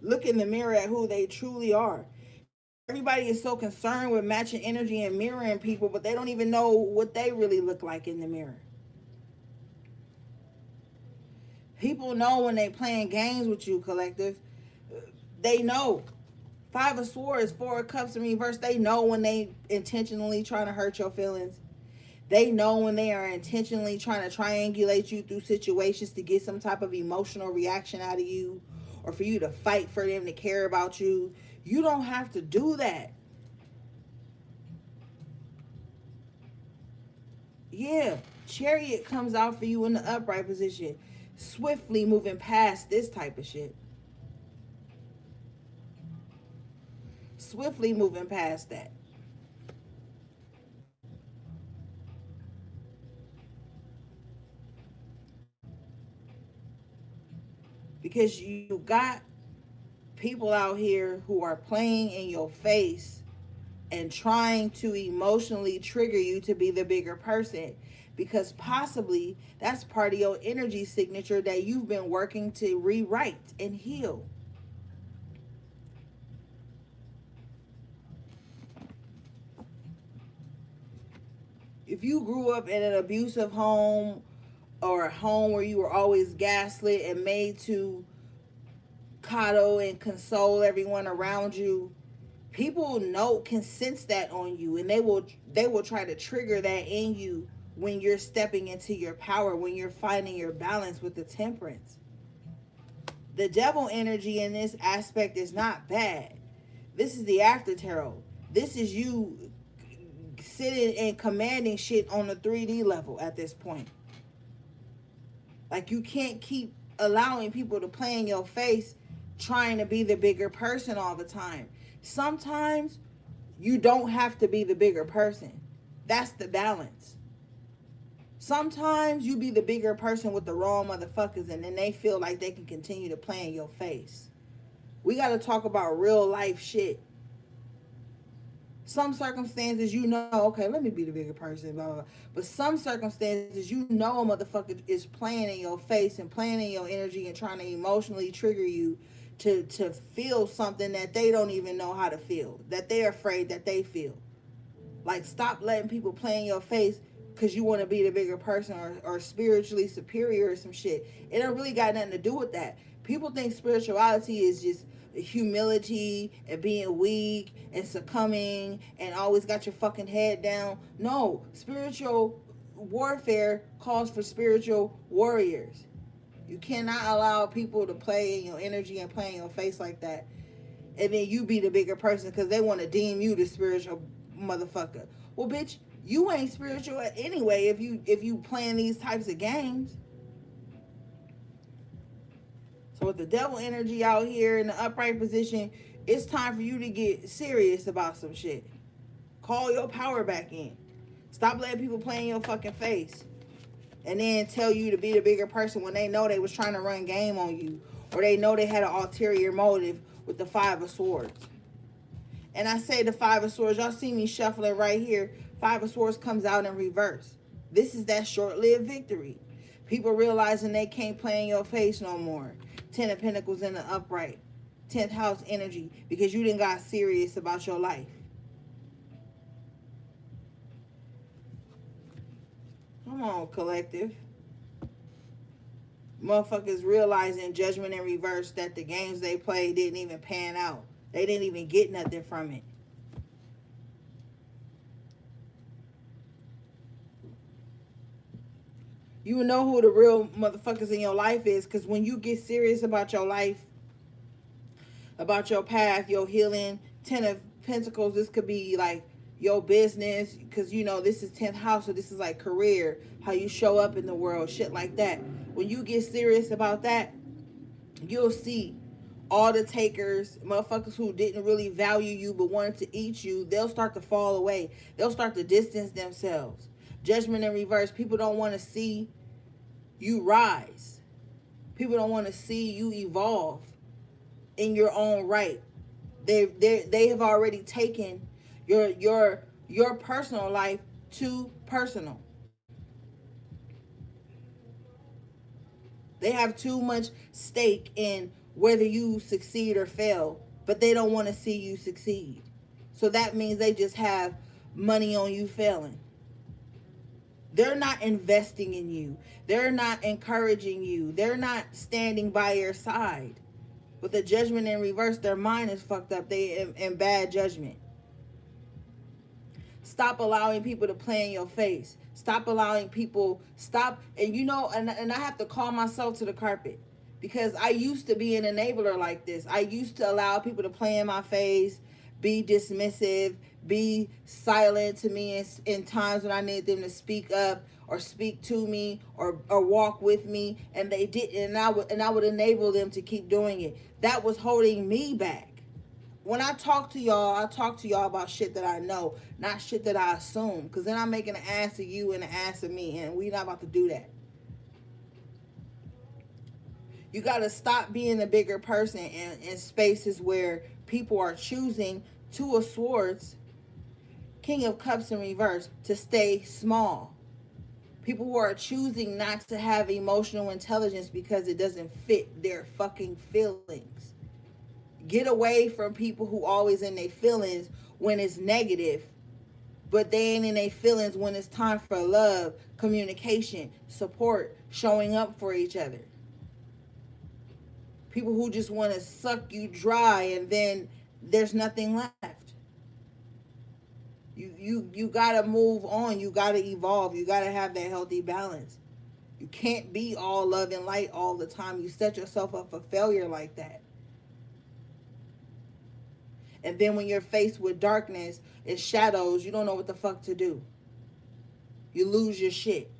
Look in the mirror at who they truly are. Everybody is so concerned with matching energy and mirroring people, but they don't even know what they really look like in the mirror. People know when they playing games with you, collective. They know. Five of Swords, Four of Cups in reverse. They know when they intentionally trying to hurt your feelings. They know when they are intentionally trying to triangulate you through situations to get some type of emotional reaction out of you or for you to fight for them to care about you. You don't have to do that. Yeah, Chariot comes out for you in the upright position. Swiftly moving past this type of shit. Swiftly moving past that. Because you got people out here who are playing in your face and trying to emotionally trigger you to be the bigger person. Because possibly that's part of your energy signature that you've been working to rewrite and heal. If you grew up in an abusive home or a home where you were always gaslit and made to coddle and console everyone around you, people know can sense that on you, and they will try to trigger that in you when you're stepping into your power, when you're finding your balance with the temperance. The devil energy in this aspect is not bad. This is the after tarot. This is you sitting and commanding shit on the 3D level at this point. Like, you can't keep allowing people to play in your face trying to be the bigger person all the time. Sometimes you don't have to be the bigger person. That's the balance. Sometimes you be the bigger person with the wrong motherfuckers, and then they feel like they can continue to play in your face. We got to talk about real life shit. Some circumstances, okay, let me be the bigger person, blah, blah, blah. But some circumstances, a motherfucker is playing in your face and playing in your energy and trying to emotionally trigger you to feel something that they don't even know how to feel, that they're afraid that they feel. Like, stop letting people play in your face because you want to be the bigger person or spiritually superior or some shit. It don't really got nothing to do with that. People think spirituality is just humility and being weak and succumbing and always got your fucking head down. No, spiritual warfare calls for spiritual warriors. You cannot allow people to play in your energy and play in your face like that, and then you be the bigger person because they want to deem you the spiritual motherfucker. Well, bitch, you ain't spiritual anyway if you playing these types of games. So with the devil energy out here in the upright position, it's time for you to get serious about some shit. Call your power back in. Stop letting people play in your fucking face and then tell you to be the bigger person when they know they was trying to run game on you, or they know they had an ulterior motive with the Five of Swords. And I say the Five of Swords, y'all see me shuffling right here. Five of Swords comes out in reverse. This is that short-lived victory. People realizing they can't play in your face no more. Ten of Pentacles in the upright. 10th house energy, because you didn't got serious about your life. Come on, collective. Motherfuckers realizing Judgment in reverse, that the games they played didn't even pan out. They didn't even get nothing from it. You know who the real motherfuckers in your life is, because when you get serious about your life, about your path, your healing, 10 of Pentacles, this could be like your business, because this is 10th house, so this is like career, how you show up in the world, shit like that. When you get serious about that, you'll see all the takers, motherfuckers who didn't really value you but wanted to eat you, they'll start to fall away. They'll start to distance themselves. Judgment in reverse. People don't want to see you rise. People don't want to see you evolve in your own right. They have already taken your personal life too personal. They have too much stake in whether you succeed or fail, but they don't want to see you succeed. So that means they just have money on you failing. They're not investing in you. They're not encouraging you. They're not standing by your side. With the Judgment in reverse, their mind is fucked up. They in bad judgment. Stop allowing people to play in your face. Stop allowing people, and I have to call myself to the carpet, because I used to be an enabler like this. I used to allow people to play in my face, be dismissive, be silent to me in times when I needed them to speak up or speak to me or walk with me, and they didn't, and I would enable them to keep doing it. That was holding me back. When I talk to y'all, I talk to y'all about shit that I know, not shit that I assume. Because then I'm making an ass of you and an ass of me, and we're not about to do that. You got to stop being the bigger person in spaces where people are choosing, Two of Swords, King of Cups in reverse, to stay small. People who are choosing not to have emotional intelligence because it doesn't fit their fucking feelings. Get away from people who always in their feelings when it's negative, but they ain't in their feelings when it's time for love, communication, support, showing up for each other. People who just want to suck you dry and then there's nothing left. You gotta move on. You gotta evolve. You gotta have that healthy balance. You can't be all love and light all the time. You set yourself up for failure like that. And then when you're faced with darkness and shadows, you don't know what the fuck to do. You lose your shit.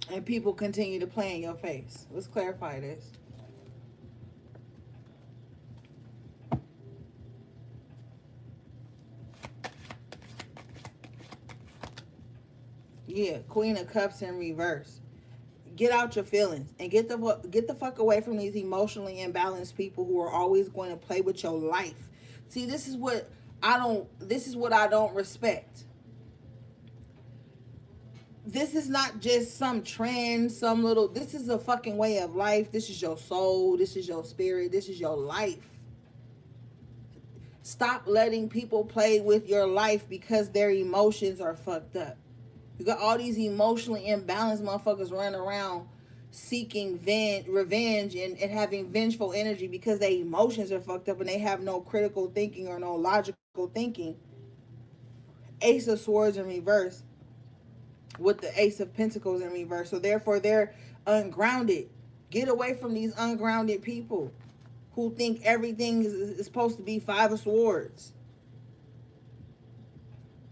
And people continue to play in your face. Let's clarify this. Yeah, Queen of Cups in reverse. Get out your feelings and get the fuck away from these emotionally imbalanced people who are always going to play with your life. See, this is what I don't respect. This is not just some trend, this is a fucking way of life. This is your soul, this is your spirit, this is your life. Stop letting people play with your life because their emotions are fucked up. You got all these emotionally imbalanced motherfuckers running around seeking revenge and having vengeful energy because their emotions are fucked up and they have no critical thinking or no logical thinking. Ace of Swords in reverse with the Ace of Pentacles in reverse. So therefore they're ungrounded. Get away from these ungrounded people who think everything is supposed to be Five of Swords.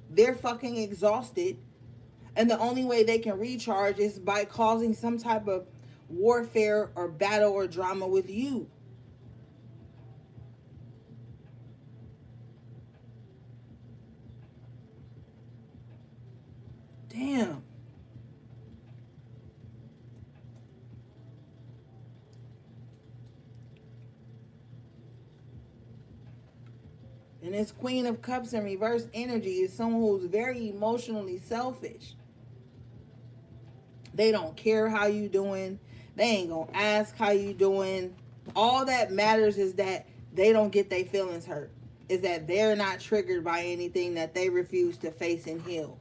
They're fucking exhausted. And the only way they can recharge is by causing some type of warfare or battle or drama with you. Damn. And this Queen of Cups in reverse energy is someone who's very emotionally selfish. They don't care how you doing. They ain't gonna ask how you doing. All that matters is that they don't get their feelings hurt. Is that they're not triggered by anything that they refuse to face and heal.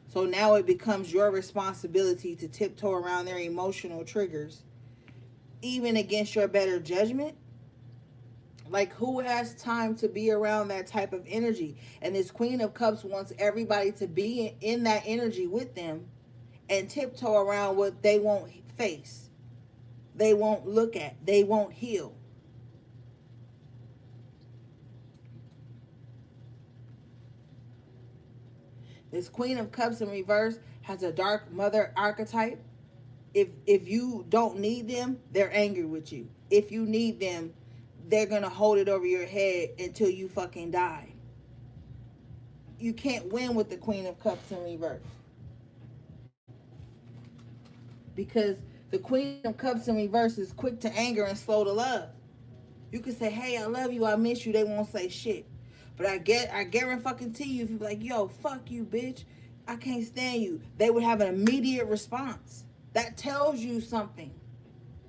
So now it becomes your responsibility to tiptoe around their emotional triggers, even against your better judgment. Like, who has time to be around that type of energy? And this Queen of Cups wants everybody to be in that energy with them and tiptoe around what they won't face, they won't look at, they won't heal. This Queen of Cups in reverse has a dark mother archetype. If you don't need them, they're angry with you. If you need them, they're gonna hold it over your head until you fucking die. You can't win with the Queen of Cups in reverse. Because the Queen of Cups in reverse is quick to anger and slow to love. You can say, hey, I love you, I miss you. They won't say shit. But I guarantee you, if you're like, yo, fuck you, bitch, I can't stand you, they would have an immediate response. That tells you something.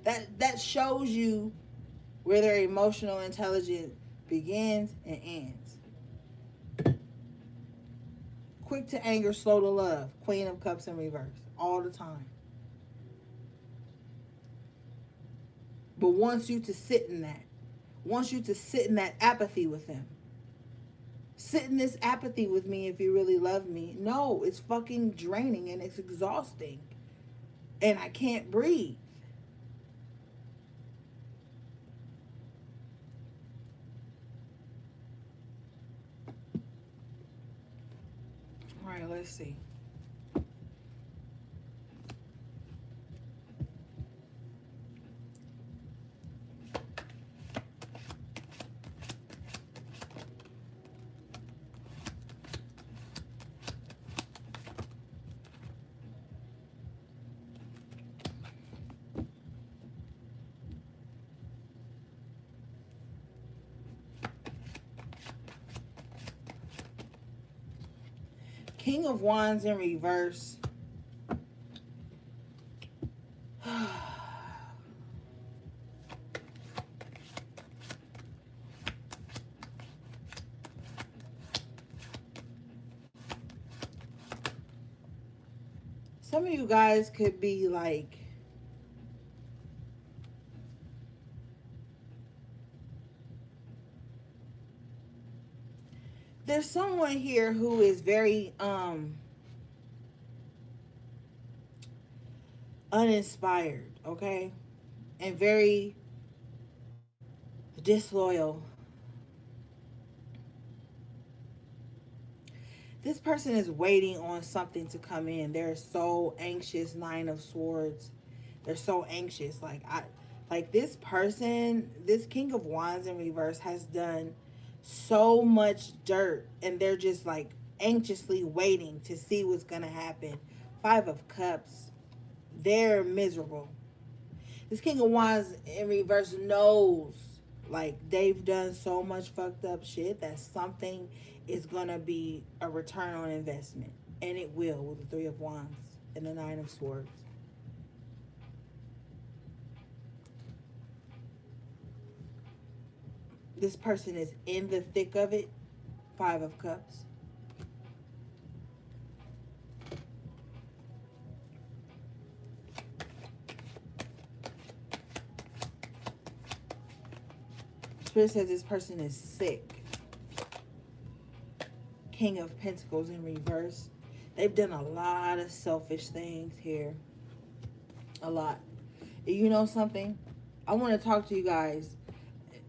That shows you where their emotional intelligence begins and ends. Quick to anger, slow to love. Queen of Cups in reverse. All the time. But wants you to sit in that. Wants you to sit in that apathy with them. Sit in this apathy with me if you really love me. No, it's fucking draining and it's exhausting. And I can't breathe. All right, let's see. King of Wands in reverse. Some of you guys could be like, there's someone here who is very uninspired, okay? And very disloyal. This person is waiting on something to come in. They're so anxious, Nine of Swords. They're so anxious. Like this person, this King of Wands in reverse has done so much dirt, and they're just like anxiously waiting to see what's gonna happen. Five of Cups. They're miserable. This King of Wands in reverse knows like they've done so much fucked up shit that something is gonna be a return on investment. And it will with the Three of Wands and the Nine of Swords. This person is in the thick of it. Five of Cups. Spirit says this person is sick. King of Pentacles in reverse. They've done a lot of selfish things here. A lot. You know something? I want to talk to you guys.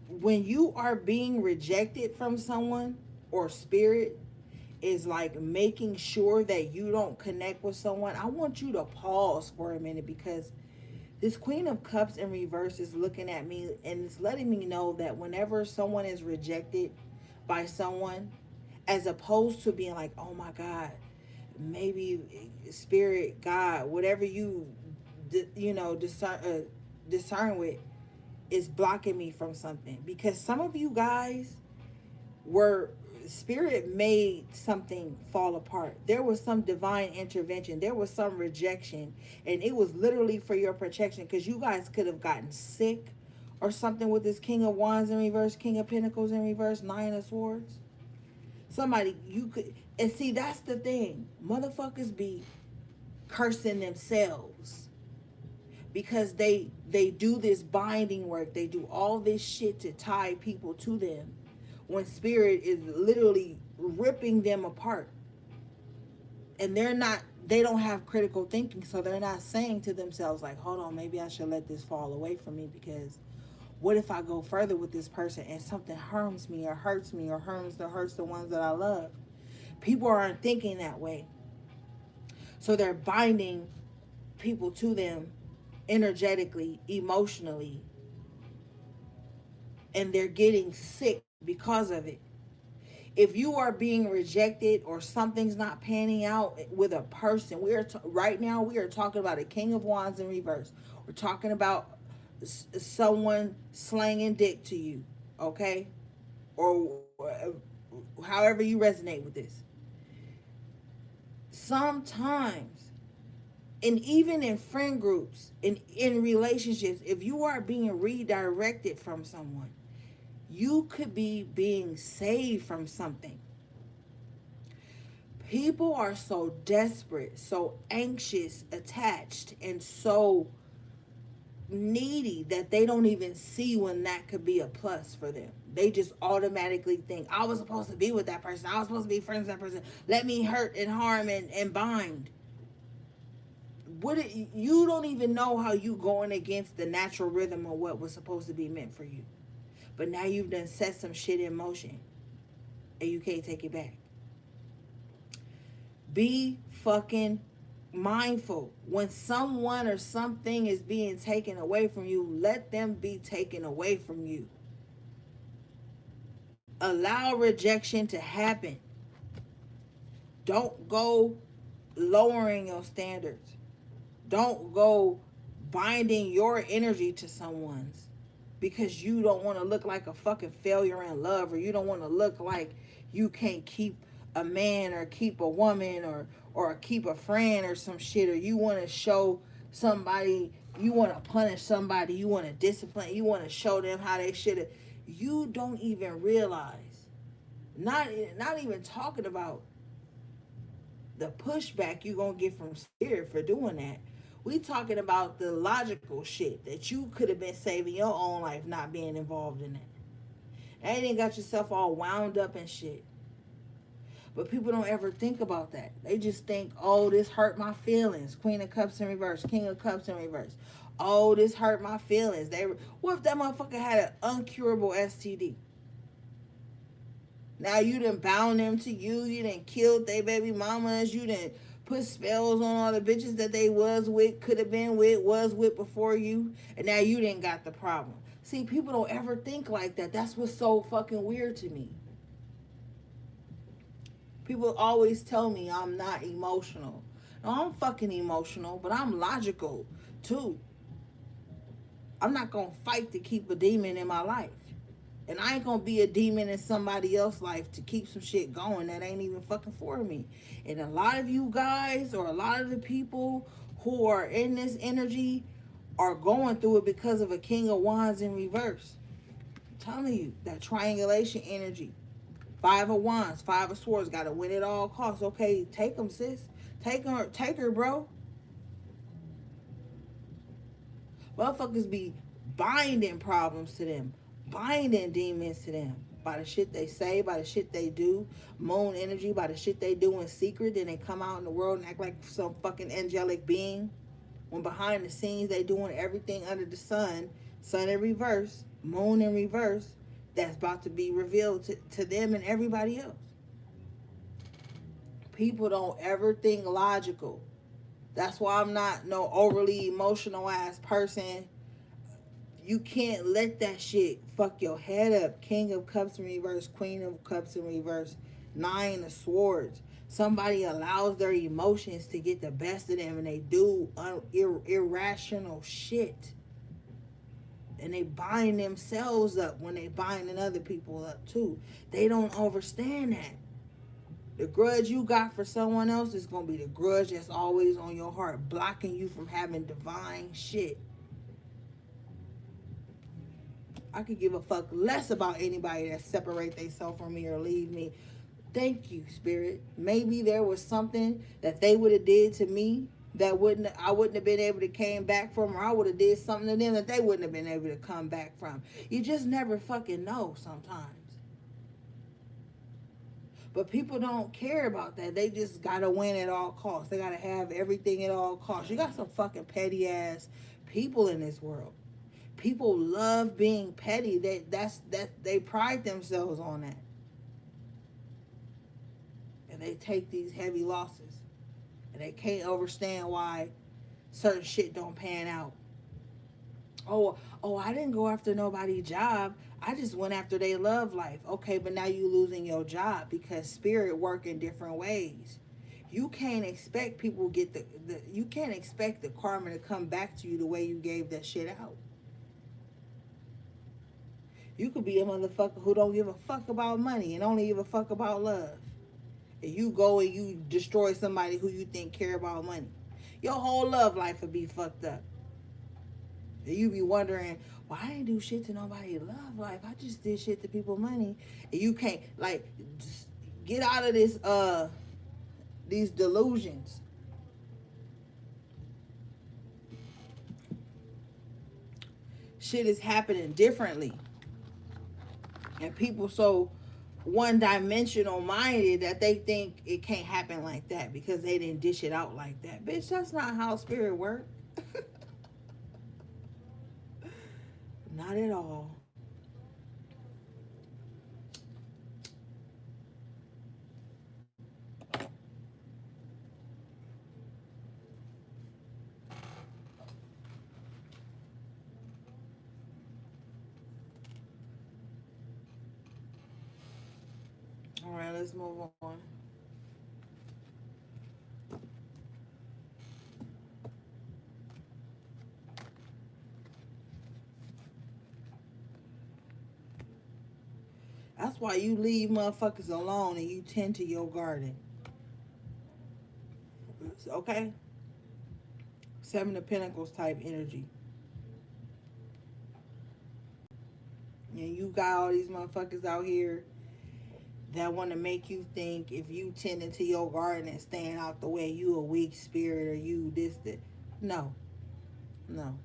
When you are being rejected from someone, or spirit is like making sure that you don't connect with someone, I want you to pause for a minute, because this Queen of Cups in reverse is looking at me and it's letting me know that whenever someone is rejected by someone, as opposed to being like, oh my God, maybe spirit, God, whatever you discern with, is blocking me from something. Because some of you guys were, spirit made something fall apart. There was some divine intervention, there was some rejection, and it was literally for your protection, because you guys could have gotten sick or something with this King of Wands in reverse, King of Pentacles in reverse, Nine of Swords. Somebody, you could, and see, that's the thing, motherfuckers be cursing themselves because they do this binding work, they do all this shit to tie people to them, when spirit is literally ripping them apart. And they don't have critical thinking, so they're not saying to themselves like, hold on, maybe I should let this fall away from me, because what if I go further with this person and something harms me or hurts me or hurts the ones that I love? People aren't thinking that way. So they're binding people to them energetically, emotionally, and they're getting sick because of it. If you are being rejected or something's not panning out with a person, right now we are talking about a King of Wands in reverse. We're talking about someone slanging dick to you, okay? Or however you resonate with this. Sometimes, and even in friend groups, in relationships, if you are being redirected from someone, you could be being saved from something. People are so desperate, so anxious, attached, and so needy that they don't even see when that could be a plus for them. They just automatically think, I was supposed to be with that person, I was supposed to be friends with that person, let me hurt and harm and bind. You don't even know how you going against the natural rhythm of what was supposed to be meant for you. But now you've done set some shit in motion, and you can't take it back. Be fucking mindful. When someone or something is being taken away from you, let them be taken away from you. Allow rejection to happen. Don't go lowering your standards. Don't go binding your energy to someone's, because you don't want to look like a fucking failure in love, or you don't want to look like you can't keep a man or keep a woman or keep a friend or some shit, or you want to show somebody, you want to punish somebody, you want to discipline, you want to show them how they should have. You don't even realize, not even talking about the pushback you gonna get from spirit for doing that. We talking about the logical shit that you could have been saving your own life, not being involved in that. That ain't got yourself all wound up and shit. But people don't ever think about that. They just think, oh, this hurt my feelings. Queen of Cups in reverse, King of Cups in reverse. Oh, this hurt my feelings. What if that motherfucker had an uncurable STD? Now you done bound them to you. You done killed their baby mamas. You done put spells on all the bitches that they was with, could have been with, was with before you. And now you didn't got the problem. See, people don't ever think like that. That's what's so fucking weird to me. People always tell me I'm not emotional. No, I'm fucking emotional, but I'm logical too. I'm not gonna fight to keep a demon in my life. And I ain't gonna be a demon in somebody else's life to keep some shit going that ain't even fucking for me. And a lot of you guys, or a lot of the people who are in this energy, are going through it because of a King of Wands in reverse. I'm telling you, that triangulation energy. Five of Wands, Five of Swords, gotta win at all costs. Okay, take them, sis. Take her, bro. Motherfuckers be binding problems to them, binding demons to them by the shit they say, by the shit they do. Moon energy, by the shit they do in secret. Then they come out in the world and act like some fucking angelic being. When behind the scenes they doing everything under the sun. Sun in reverse, moon in reverse. That's about to be revealed to them and everybody else. People don't ever think logical. That's why I'm not no overly emotional ass person. You can't let that shit fuck your head up. King of Cups in reverse, Queen of Cups in reverse, Nine of Swords. Somebody allows their emotions to get the best of them and they do irrational shit. And they bind themselves up when they binding other people up too. They don't understand that. The grudge you got for someone else is going to be the grudge that's always on your heart, blocking you from having divine shit. I could give a fuck less about anybody that separate themselves from me or leave me. Thank you, Spirit. Maybe there was something that they would have did to me that I wouldn't have been able to came back from, or I would have did something to them that they wouldn't have been able to come back from. You just never fucking know sometimes. But people don't care about that. They just gotta win at all costs. They gotta have everything at all costs. You got some fucking petty ass people in this world. People love being petty. They pride themselves on that. And they take these heavy losses. And they can't understand why certain shit don't pan out. Oh, I didn't go after nobody's job. I just went after their love life. Okay, but now you losing your job because spirit work in different ways. You can't expect people get you can't expect the karma to come back to you the way you gave that shit out. You could be a motherfucker who don't give a fuck about money and only give a fuck about love. And you go and you destroy somebody who you think care about money. Your whole love life would be fucked up. And you be wondering, well, I didn't do shit to nobody love life. I just did shit to people money. And you can't, like, just get out of this, these delusions. Shit is happening differently. And people so one-dimensional minded that they think it can't happen like that because they didn't dish it out like that. Bitch, that's not how spirit works. Not at all. All right, let's move on. That's why you leave motherfuckers alone and you tend to your garden. Okay? Seven of Pentacles type energy. And you got all these motherfuckers out here that want to make you think if you tend into your garden and staying out the way, you a weak spirit or you this that. No, no.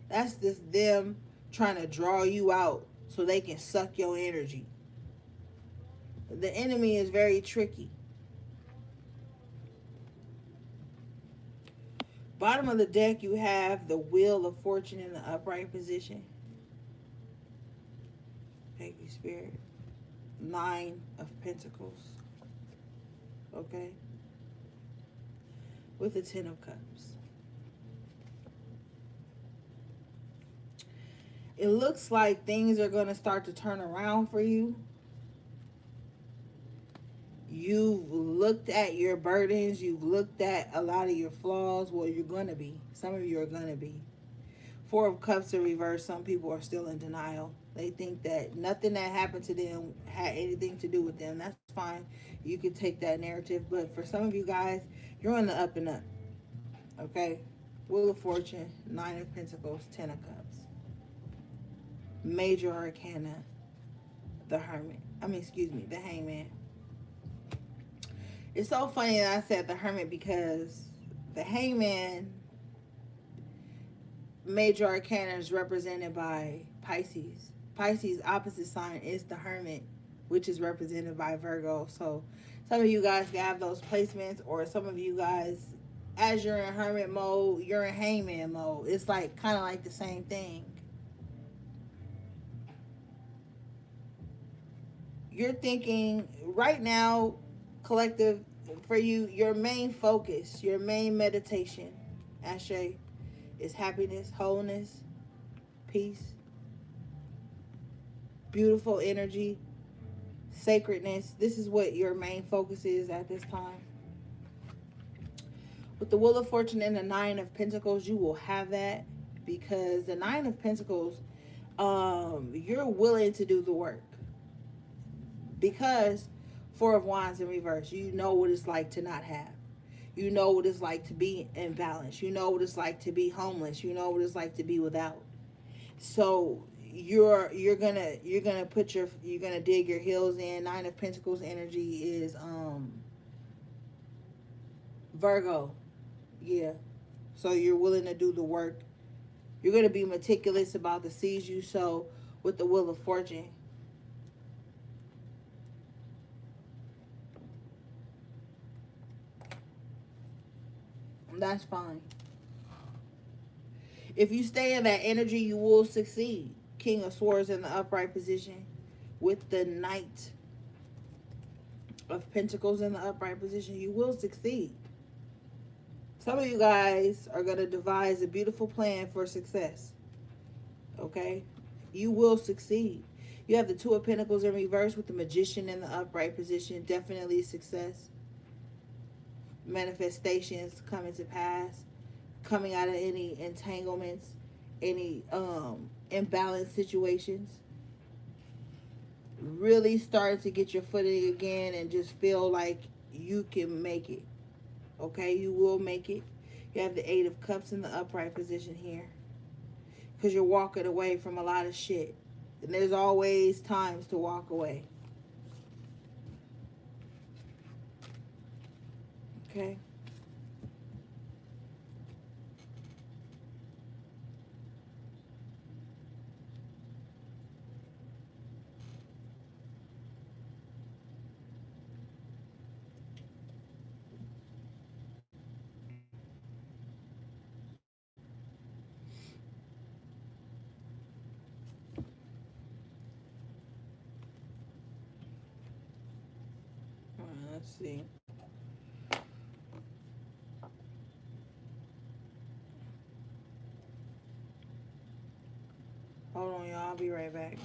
That's just them trying to draw you out so they can suck your energy. The enemy is very tricky. Bottom of the deck, you have the Wheel of Fortune in the upright position. Thank you, Spirit. Nine of Pentacles. Okay. With the Ten of Cups. It looks like things are going to start to turn around for you. You've looked at your burdens. You've looked at a lot of your flaws. Well, you're going to be. Some of you are going to be. Four of Cups in reverse. Some people are still in denial. They think that nothing that happened to them had anything to do with them. That's fine. You could take that narrative. But for some of you guys, you're on the up and up. Okay? Wheel of Fortune, Nine of Pentacles, Ten of Cups. Major Arcana, the Hermit. The Hangman. It's so funny that I said the Hermit because the Hangman, Major Arcana, is represented by Pisces. Pisces' opposite sign is the Hermit, which is represented by Virgo. So some of you guys can have those placements, or some of you guys, as you're in Hermit mode, you're in Hangman mode. It's like kind of like the same thing. You're thinking right now, collective, for you, your main focus, your main meditation, Ashe, is happiness, wholeness, peace, beautiful energy, sacredness. This is what your main focus is at this time. With the Wheel of Fortune and the Nine of Pentacles, you will have that because the Nine of Pentacles, you're willing to do the work. Because Four of Wands in reverse, you know what it's like to not have. You know what it's like to be imbalanced. You know what it's like to be homeless. You know what it's like to be without. So you're gonna dig your heels in. Nine of Pentacles energy is Virgo. Yeah. So you're willing to do the work. You're gonna be meticulous about the seeds you sow with the Wheel of Fortune. That's fine. If you stay in that energy, you will succeed. King of Swords in the upright position with the Knight of Pentacles in the upright position, you will succeed. Some of you guys are going to devise a beautiful plan for success. Okay? You will succeed. You have the Two of Pentacles in reverse with the Magician in the upright position. Definitely success. Manifestations coming to pass. Coming out of any entanglements. Any imbalanced situations. Really start to get your footing again and just feel like you can make it. Okay, you will make it. You have the Eight of Cups in the upright position here. Because you're walking away from a lot of shit. And there's always times to walk away. Okay. All right, let's see. Hold on, y'all. I'll be right back.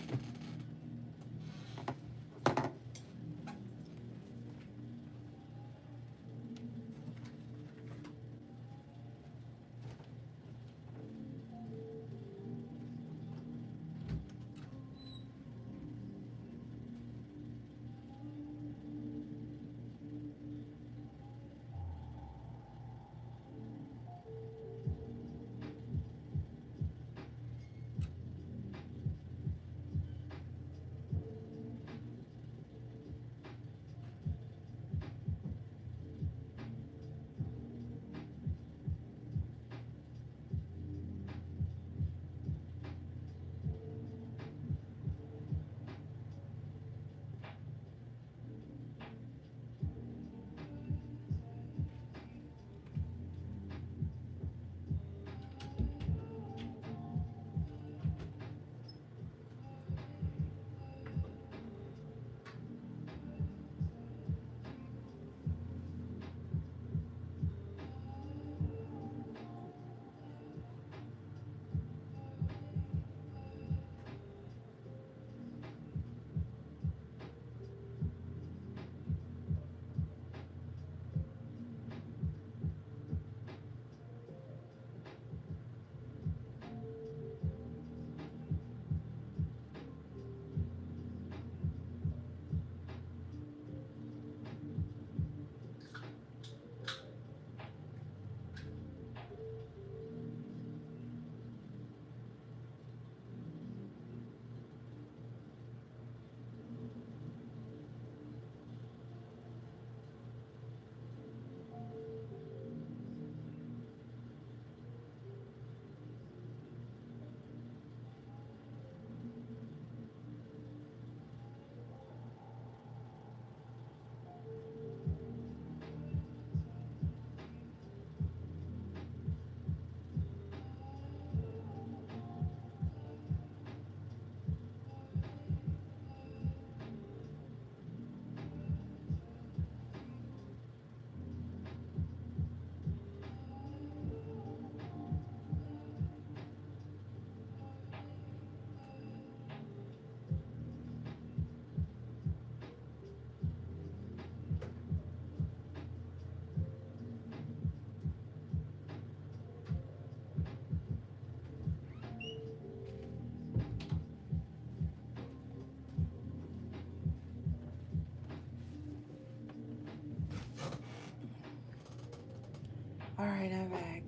All right, I'm back.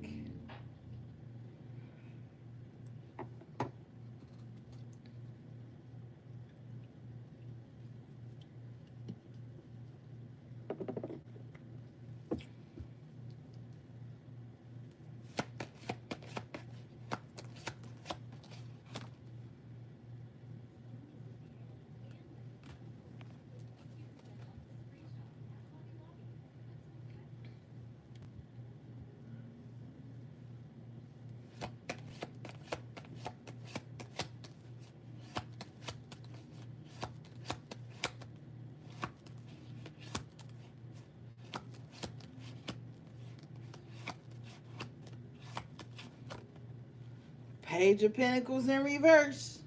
Page of Pentacles in reverse.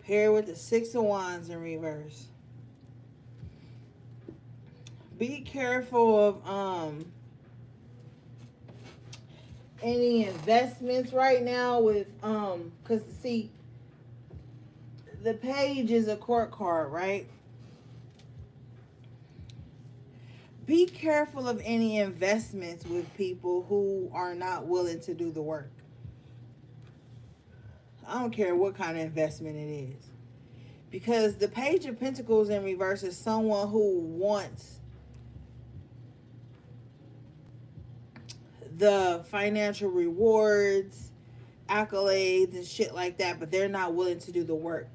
Paired with the Six of Wands in reverse. Be careful of any investments right now with because see, the page is a court card, right? Be careful of any investments with people who are not willing to do the work. I don't care what kind of investment it is. Because the Page of Pentacles in reverse is someone who wants the financial rewards, accolades, and shit like that, but they're not willing to do the work.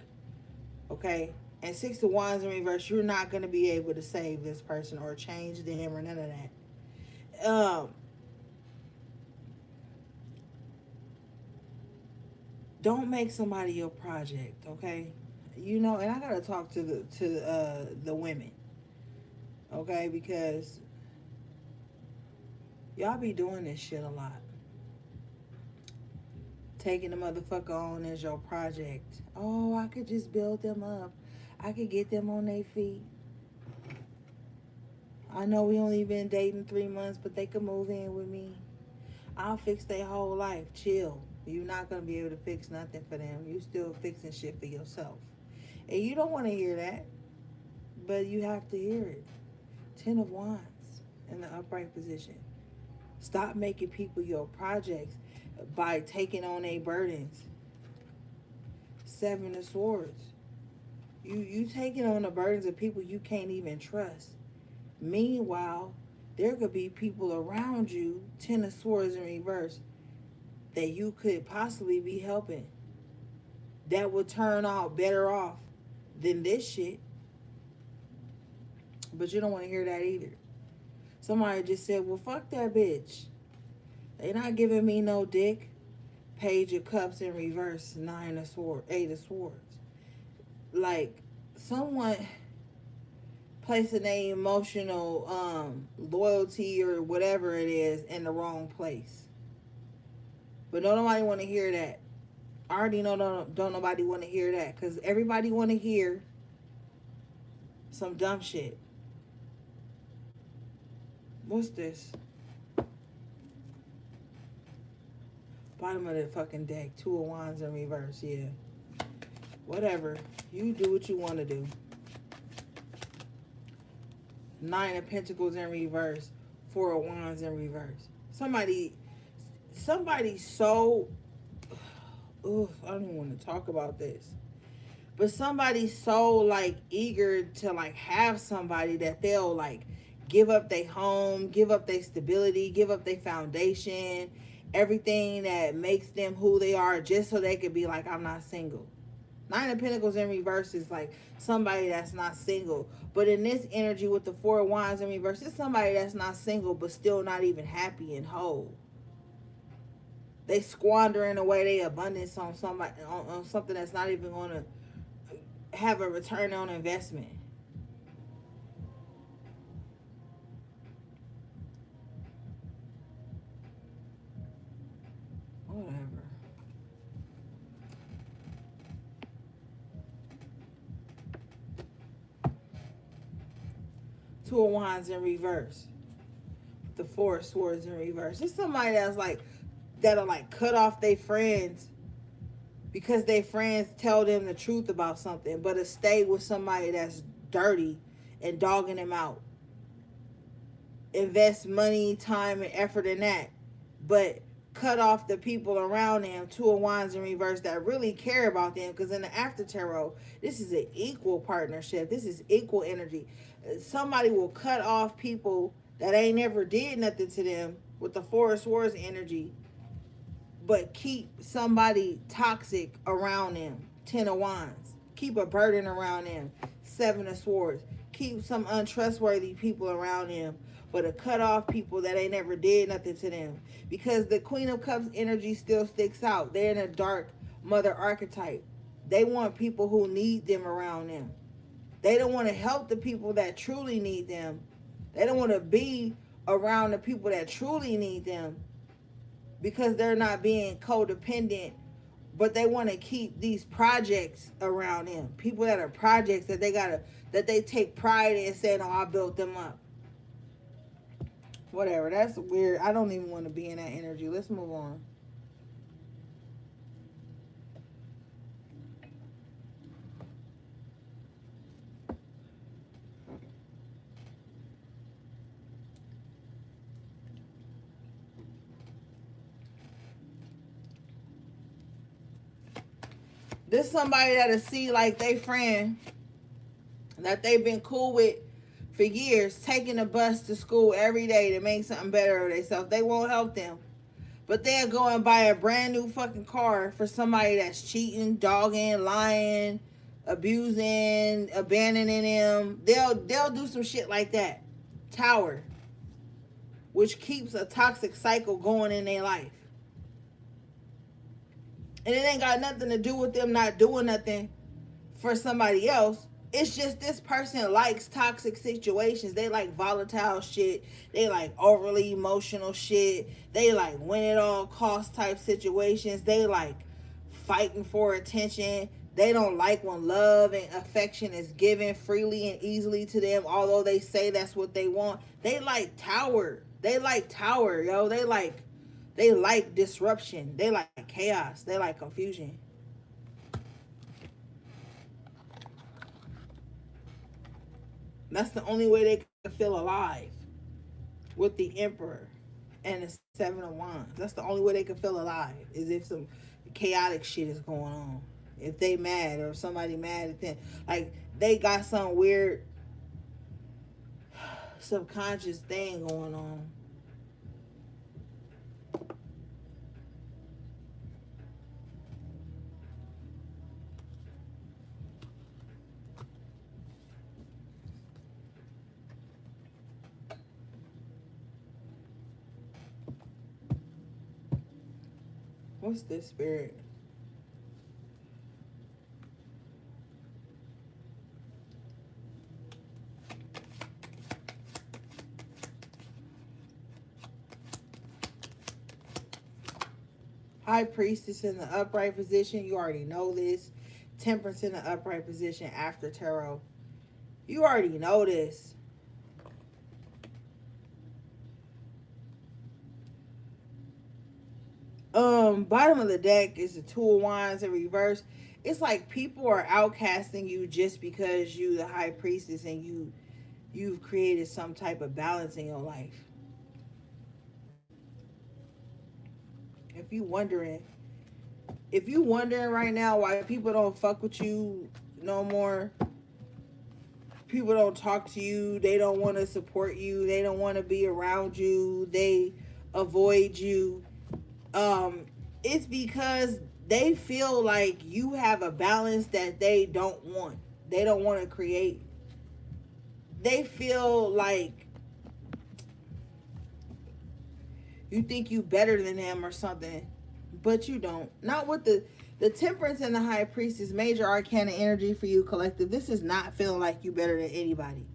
Okay? And Six of Wands in reverse, you're not going to be able to save this person or change them or none of that. Don't make somebody your project, okay? You know, and I gotta talk to the women, okay? Because y'all be doing this shit a lot. Taking the motherfucker on as your project. Oh, I could just build them up. I could get them on their feet. I know we only been dating 3 months, but they could move in with me. I'll fix their whole life. Chill. You're not going to be able to fix nothing for them. You still fixing shit for yourself. And you don't want to hear that, but you have to hear it. 10 of Wands in the upright position. Stop making people your projects by taking on their burdens. 7 of Swords. You taking on the burdens of people you can't even trust. Meanwhile, there could be people around you, 10 of Swords in reverse, that you could possibly be helping. That would turn out better off than this shit. But you don't want to hear that either. Somebody just said, well, fuck that bitch. They not giving me no dick. Page of Cups in reverse, 9 of Swords, 8 of Swords. Like, someone placing a emotional loyalty or whatever it is in the wrong place. But don't nobody want to hear that. I already know don't nobody want to hear that. Because everybody want to hear some dumb shit. What's this? Bottom of the fucking deck. 2 of Wands in reverse. Yeah. Whatever. You do what you want to do. 9 of Pentacles in reverse. 4 of Wands in reverse. Somebody so... Ugh, I don't even want to talk about this. But somebody's so, like, eager to, like, have somebody that they'll, like, give up their home, give up their stability, give up their foundation, everything that makes them who they are just so they could be like, I'm not single. 9 of Pentacles in reverse is like somebody that's not single. But in this energy with the 4 of Wands in reverse, it's somebody that's not single but still not even happy and whole. They squandering away their abundance on somebody on something that's not even going to have a return on investment. Whatever. Two of Wands in reverse. The 4 of Swords in reverse. It's somebody that's like, that'll like cut off their friends because their friends tell them the truth about something, but to stay with somebody that's dirty and dogging them out invest money, time, and effort in that, but cut off the people around them, two of wands in reverse, that really care about them. Because in the after tarot, this is an equal partnership, this is equal energy. Somebody will cut off people that ain't never did nothing to them with the four of swords energy, but keep somebody toxic around them, ten of wands. Keep a burden around them, seven of swords. Keep some untrustworthy people around them, but to cut off people that ain't never did nothing to them. Because the queen of cups energy still sticks out. They're in a dark mother archetype. They want people who need them around them. They don't want to help the people that truly need them. They don't want to be around the people that truly need them, because they're not being codependent, but they want to keep these projects around them. People that are projects that they take pride in saying, "Oh, I built them up." Whatever. That's weird. I don't even want to be in that energy. Let's move on. This somebody that'll see like they friend that they've been cool with for years, taking a bus to school every day to make something better of themselves. They won't help them. But they'll go and buy a brand new fucking car for somebody that's cheating, dogging, lying, abusing, abandoning them. They'll do some shit like that. Tower, which keeps a toxic cycle going in their life. And it ain't got nothing to do with them not doing nothing for somebody else. It's just this person likes toxic situations. They like volatile shit. They like overly emotional shit. They like win at all cost type situations. They like fighting for attention. They don't like when love and affection is given freely and easily to them, although they say that's what they want. They like tower. They like tower, yo. They like disruption. They like chaos. They like confusion. That's the only way they can feel alive, with the Emperor and the Seven of Wands. That's the only way they can feel alive, is if some chaotic shit is going on. If they mad or somebody mad at them. Like, they got some weird subconscious thing going on. What's this, Spirit? High Priestess in the upright position. You already know this. Temperance in the upright position after tarot. You already know this. Bottom of the deck is the Two of Wands in reverse. It's like people are outcasting you just because you the High Priestess and you've created some type of balance in your life. If you wondering, if you wondering right now why people don't fuck with you no more, people don't talk to you, they don't want to support you, they don't want to be around you, they avoid you, it's because they feel like you have a balance that they don't want. They don't want to create. They feel like you think you better than them or something, but you don't. Not with the Temperance and the High Priestess, major arcana energy for you, collective. This is not feeling like you better than anybody.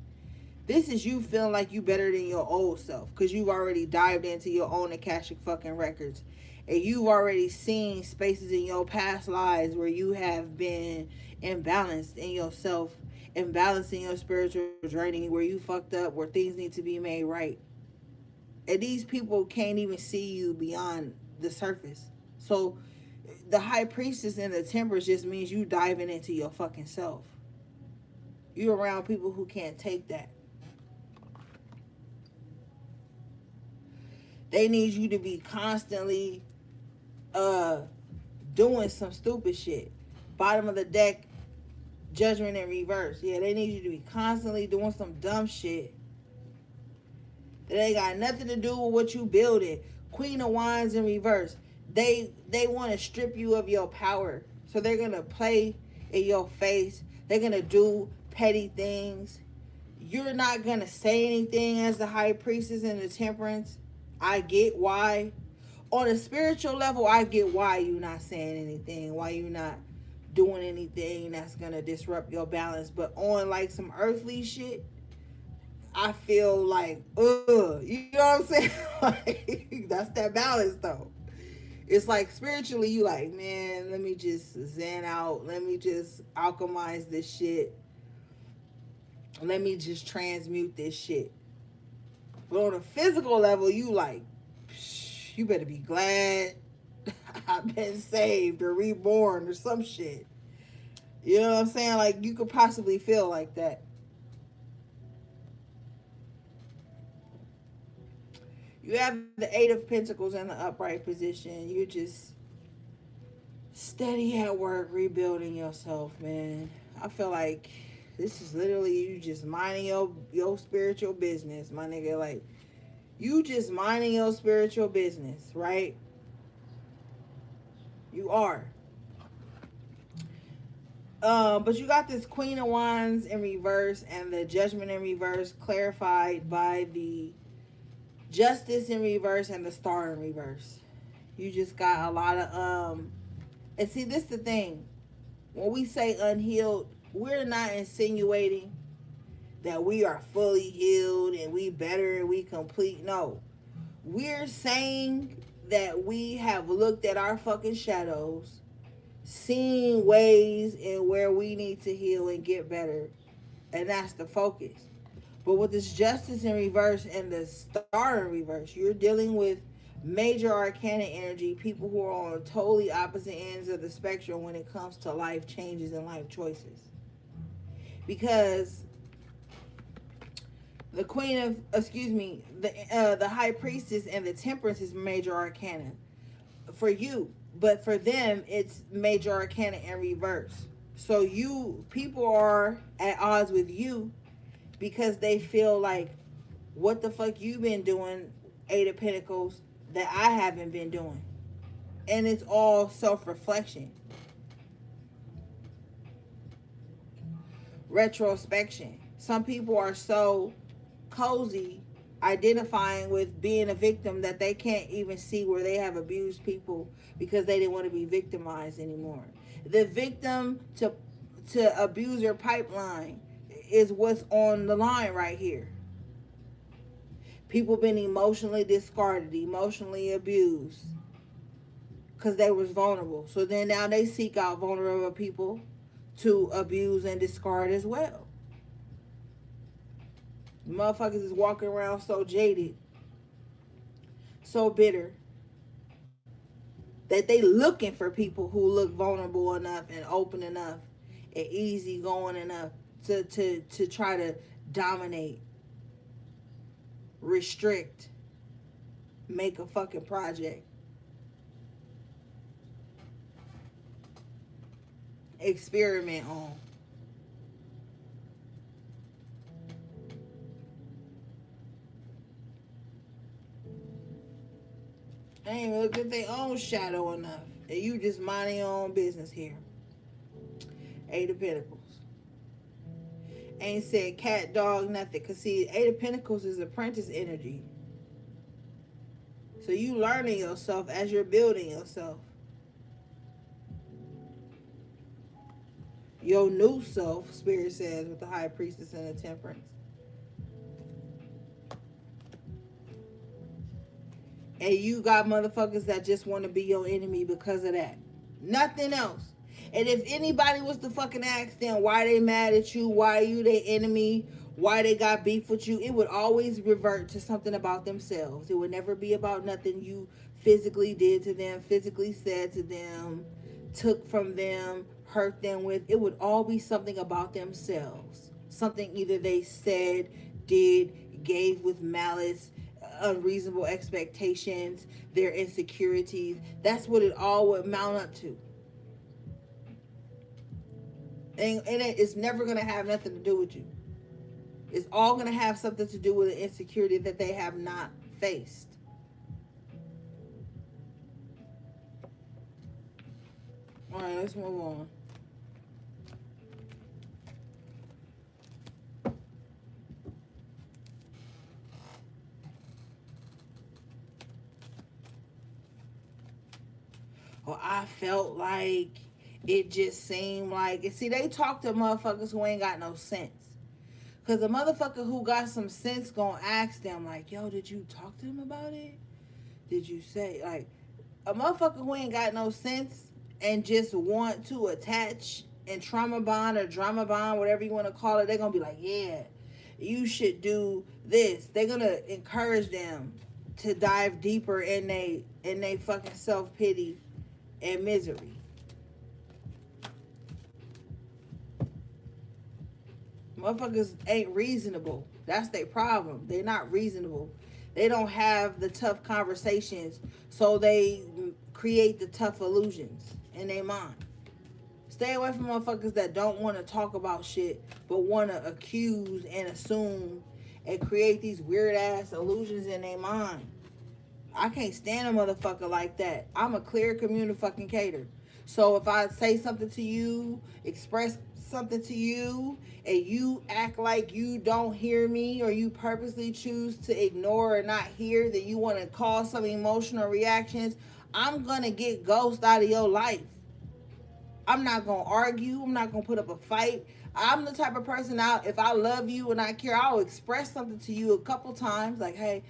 This is you feeling like you better than your old self, because you've already dived into your own Akashic fucking records, and you've already seen spaces in your past lives where you have been imbalanced in yourself, imbalanced in your spiritual journey, where you fucked up, where things need to be made right. And these people can't even see you beyond the surface. So the High Priestess and the Temperance just means you diving into your fucking self. You're around people who can't take that. They need you to be constantly uh doing some stupid shit. Bottom of the deck, judgment in reverse. Yeah, they need you to be constantly doing some dumb shit that ain't got nothing to do with what you building. Queen of Wands in reverse. They want to strip you of your power. So they're gonna play in your face. They're gonna do petty things. You're not gonna say anything as the high priestess in the temperance. I get why. On a spiritual level, I get why you're not saying anything, why you're not doing anything that's gonna disrupt your balance. But on like some earthly shit, I feel like, you know what I'm saying? Like, that's that balance though. It's like spiritually, you like, man, let me just zen out. Let me just alchemize this shit. Let me just transmute this shit. But on a physical level, you like, you better be glad I've been saved or reborn or some shit. You know what I'm saying? Like, you could possibly feel like that. You have the Eight of Pentacles in the upright position. You're just steady at work rebuilding yourself, man. I feel like this is literally you just minding your spiritual business, my nigga. Like, you just minding your spiritual business, right? You are. But you got this Queen of Wands in reverse and the Judgment in reverse, clarified by the Justice in reverse and the Star in reverse. You just got a lot of and see, this is the thing. When we say unhealed, we're not insinuating that we are fully healed and we better and we complete. No. We're saying that we have looked at our fucking shadows, seen ways and where we need to heal and get better. And that's the focus. But with this Justice in reverse and the Star in reverse, you're dealing with major arcana energy, people who are on totally opposite ends of the spectrum when it comes to life changes and life choices. Because the Queen of, the High Priestess and the Temperance is major arcana for you, but for them it's major arcana in reverse. So people are at odds with you because they feel like, what the fuck you been doing, Eight of Pentacles, that I haven't been doing? And it's all self-reflection. Retrospection. Some people are so cozy identifying with being a victim that they can't even see where they have abused people because they didn't want to be victimized anymore. The victim to abuser pipeline is what's on the line right here. People been emotionally discarded, emotionally abused because they was vulnerable. So then now they seek out vulnerable people to abuse and discard as well. Motherfuckers is walking around so jaded, so bitter, that they looking for people who look vulnerable enough and open enough and easy going enough to try to dominate, restrict, make a fucking project, experiment on. They ain't even look at their own shadow enough. And you just minding your own business here. Eight of Pentacles. Ain't said cat, dog, nothing. Because see, Eight of Pentacles is apprentice energy. So you learning yourself as you're building yourself. Your new self, Spirit says, with the High Priestess and the Temperance. And you got motherfuckers that just want to be your enemy because of that. Nothing else. And if anybody was to fucking ask them why they mad at you, why you their enemy, why they got beef with you, it would always revert to something about themselves. It would never be about nothing you physically did to them, physically said to them, took from them, hurt them with. It would all be something about themselves. Something either they said, did, gave with malice, unreasonable expectations, their insecurities. That's what it all would mount up to. And it's never going to have nothing to do with you. It's all going to have something to do with an insecurity that they have not faced. All right, let's move on. Or I felt like it just seemed like, and see, they talk to motherfuckers who ain't got no sense. Because the motherfucker who got some sense gonna ask them, like, yo, did you talk to them about it? Did you say, like, a motherfucker who ain't got no sense and just want to attach and trauma bond or drama bond, whatever you want to call it, they're gonna be like, yeah, you should do this. They're gonna encourage them to dive deeper in they fucking self-pity and misery. Motherfuckers ain't reasonable. That's their problem. They're not reasonable. They don't have the tough conversations, so they create the tough illusions in their mind. Stay away from motherfuckers that don't want to talk about shit, but want to accuse and assume and create these weird ass illusions in their mind. I can't stand a motherfucker like that. I'm a clear communicator. So if I say something to you, express something to you, and you act like you don't hear me, or you purposely choose to ignore or not hear, that you want to cause some emotional reactions, I'm going to get ghost out of your life. I'm not going to argue. I'm not going to put up a fight. I'm the type of person, if I love you and I care, I'll express something to you a couple times. Like, hey,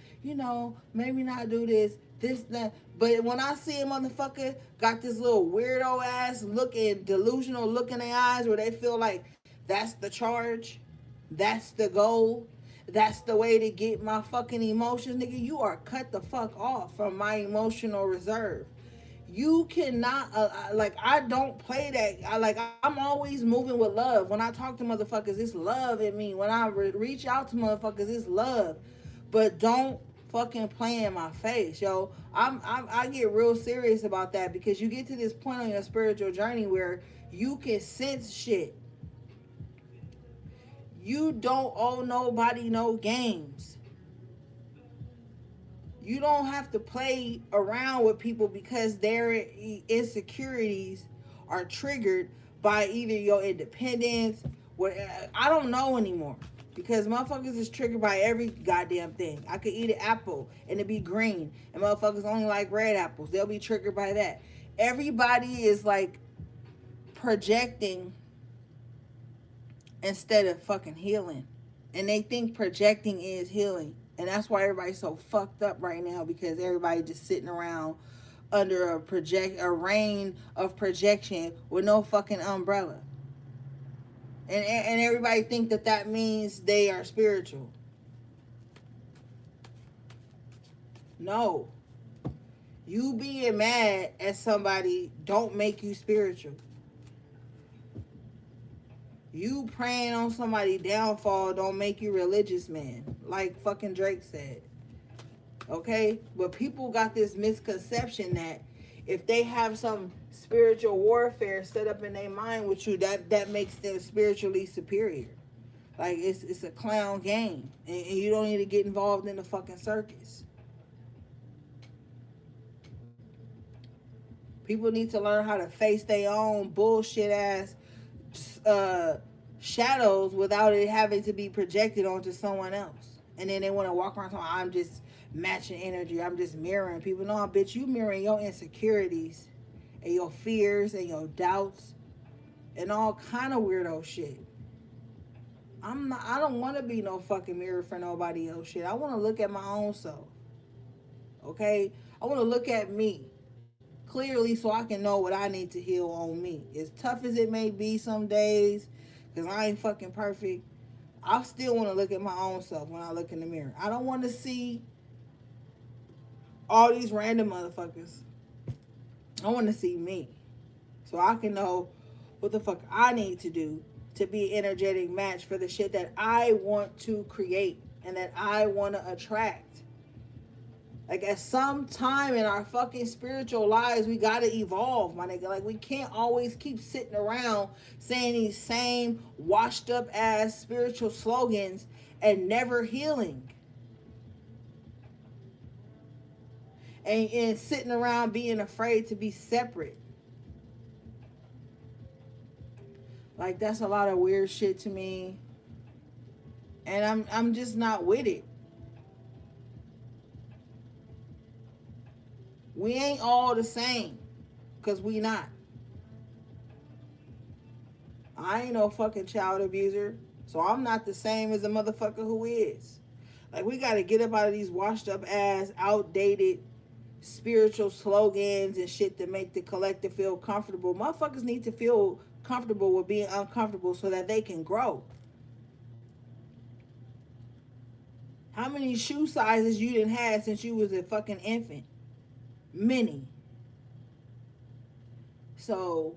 maybe not do this, that. But when I see a motherfucker got this little weirdo ass looking, delusional look in their eyes where they feel like that's the charge, that's the goal, that's the way to get my fucking emotions, nigga, you are cut the fuck off from my emotional reserve. You cannot, I don't play that. I'm always moving with love. When I talk to motherfuckers, it's love in me. When I reach out to motherfuckers, it's love. But don't fucking play in my face, yo. I get real serious about that, because you get to this point on your spiritual journey where you can sense shit. You don't owe nobody no games. You don't have to play around with people because their insecurities are triggered by either your independence. I don't know anymore, because motherfuckers is triggered by every goddamn thing. I could eat an apple and it be green, and motherfuckers only like red apples. They'll be triggered by that. Everybody is like projecting instead of fucking healing, and they think projecting is healing. And that's why everybody's so fucked up right now, because everybody just sitting around under a rain of projection with no fucking umbrella. And everybody think that means they are spiritual. No. You being mad at somebody don't make you spiritual. You praying on somebody's downfall don't make you religious, man. Like fucking Drake said. Okay? But people got this misconception that if they have some spiritual warfare set up in their mind with you, that makes them spiritually superior. Like it's a clown game. And you don't need to get involved in the fucking circus. People need to learn how to face their own bullshit ass shadows without it having to be projected onto someone else. And then they want to walk around talking, I'm just matching energy, I'm just mirroring people. No, bitch, you mirroring your insecurities and your fears and your doubts and all kind of weirdo shit. I don't want to be no fucking mirror for nobody else shit. I want to look at my own self. Okay? I want to look at me clearly so I can know what I need to heal on me. As tough as it may be some days, because I ain't fucking perfect, I still want to look at my own self when I look in the mirror. I don't want to see all these random motherfuckers. I want to see me, so I can know what the fuck I need to do to be an energetic match for the shit that I want to create and that I want to attract. Like at some time in our fucking spiritual lives, we gotta evolve, my nigga. Like we can't always keep sitting around saying these same washed up ass spiritual slogans and never healing. And sitting around being afraid to be separate. Like that's a lot of weird shit to me. And I'm just not with it. We ain't all the same. Cause we not. I ain't no fucking child abuser. So I'm not the same as a motherfucker who is. Like we gotta get up out of these washed up ass, outdated spiritual slogans and shit that make the collective feel comfortable. Motherfuckers need to feel comfortable with being uncomfortable so that they can grow. How many shoe sizes you didn't have since you was a fucking infant? Many. So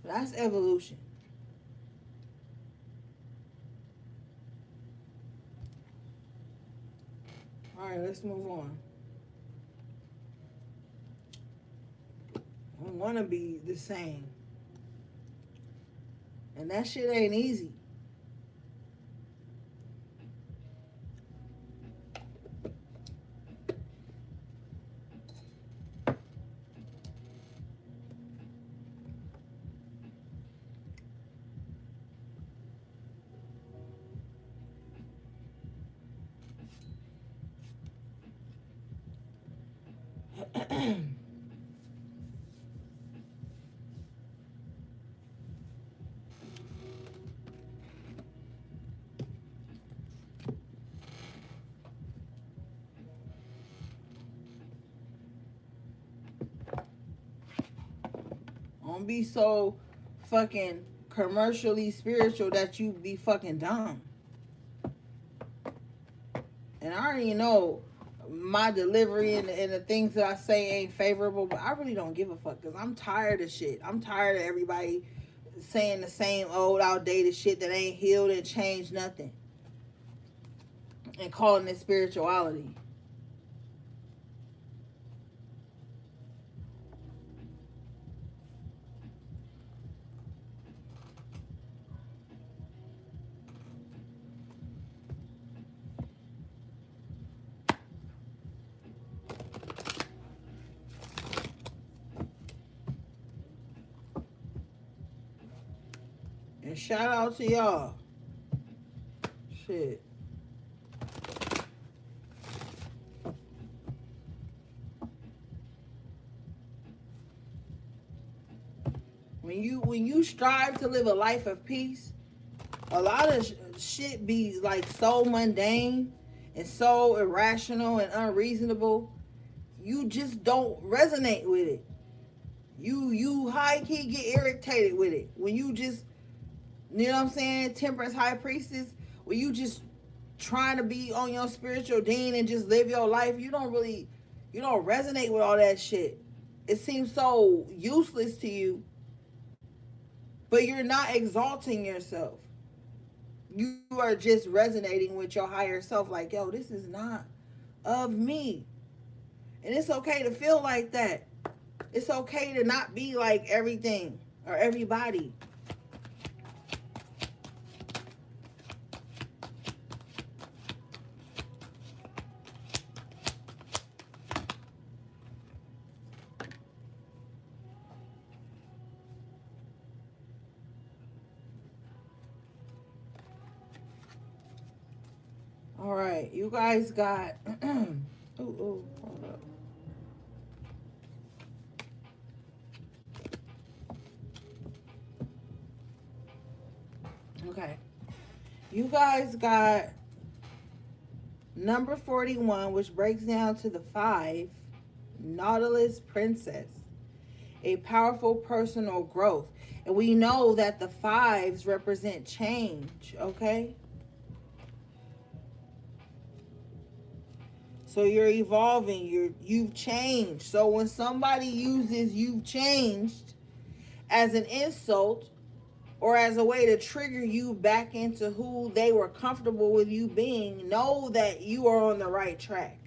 that's evolution. All right, let's move on. I want to be the same. And that shit ain't easy. Don't be so fucking commercially spiritual that you be fucking dumb. And I already know my delivery and the things that I say ain't favorable, but I really don't give a fuck because I'm tired of shit. I'm tired of everybody saying the same old outdated shit that ain't healed and changed nothing and calling it spirituality. And shout out to y'all. Shit. When you strive to live a life of peace, a lot of shit be like so mundane and so irrational and unreasonable. You just don't resonate with it. You high key get irritated with it when you just, you know what I'm saying, temperance high priestess, when you just trying to be on your spiritual dean and just live your life. You don't resonate with all that shit. It seems so useless to you, but you're not exalting yourself. You are just resonating with your higher self, like, yo, this is not of me. And it's okay to feel like that. It's okay to not be like everything or everybody. All right, you guys got ooh, hold up. Okay. You guys got number 41, which breaks down to the 5, Nautilus Princess, a powerful personal growth. And we know that the 5s represent change, okay? So you're evolving, you've changed. So when somebody uses "you've changed" as an insult or as a way to trigger you back into who they were comfortable with you being, know that you are on the right track.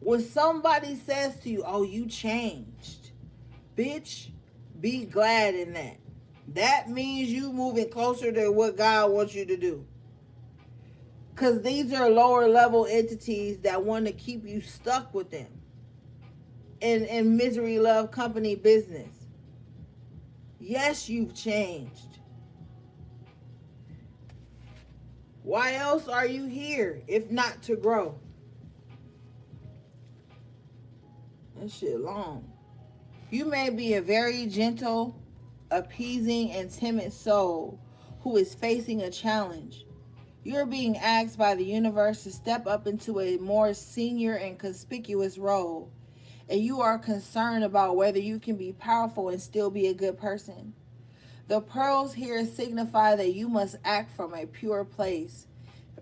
When somebody says to you, oh, you changed, bitch, be glad in that. That means you moving closer to what God wants you to do. Because these are lower level entities that want to keep you stuck with them in misery, love, company, business. Yes, you've changed. Why else are you here if not to grow? That shit long. You may be a very gentle, appeasing, and timid soul who is facing a challenge. You're being asked by the universe to step up into a more senior and conspicuous role, and you are concerned about whether you can be powerful and still be a good person. The pearls here signify that you must act from a pure place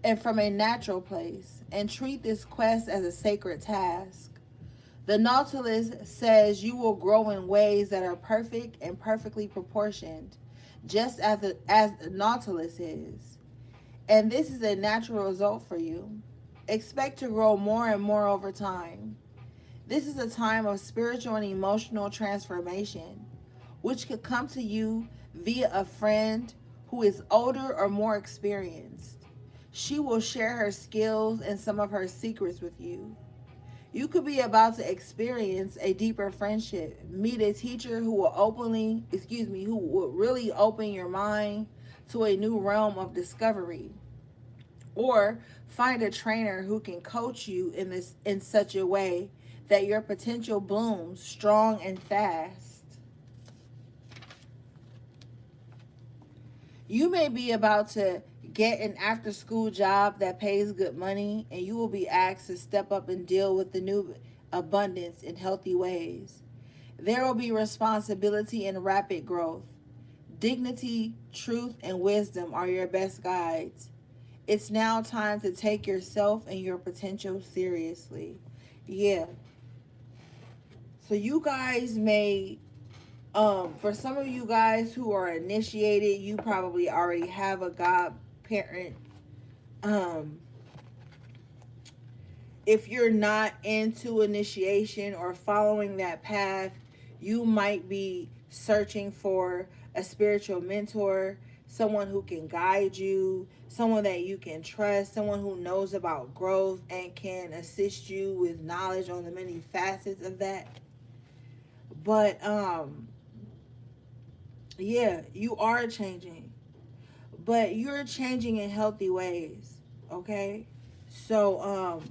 and from a natural place, and treat this quest as a sacred task. The Nautilus says you will grow in ways that are perfect and perfectly proportioned, just as the Nautilus is. And this is a natural result for you. Expect to grow more and more over time. This is a time of spiritual and emotional transformation, which could come to you via a friend who is older or more experienced. She will share her skills and some of her secrets with you. You could be about to experience a deeper friendship, meet a teacher who will really open your mind to a new realm of discovery, or find a trainer who can coach you in such a way that your potential blooms strong and fast. You may be about to get an after school job that pays good money, and you will be asked to step up and deal with the new abundance in healthy ways. There will be responsibility and rapid growth. Dignity, truth, and wisdom are your best guides. It's now time to take yourself and your potential seriously. Yeah. So you guys may for some of you guys who are initiated, you probably already have a godparent. Um if you're not into initiation or following that path, you might be searching for a spiritual mentor, someone who can guide you, someone that you can trust, someone who knows about growth and can assist you with knowledge on the many facets of that. But yeah, you are changing, but you're changing in healthy ways, okay? So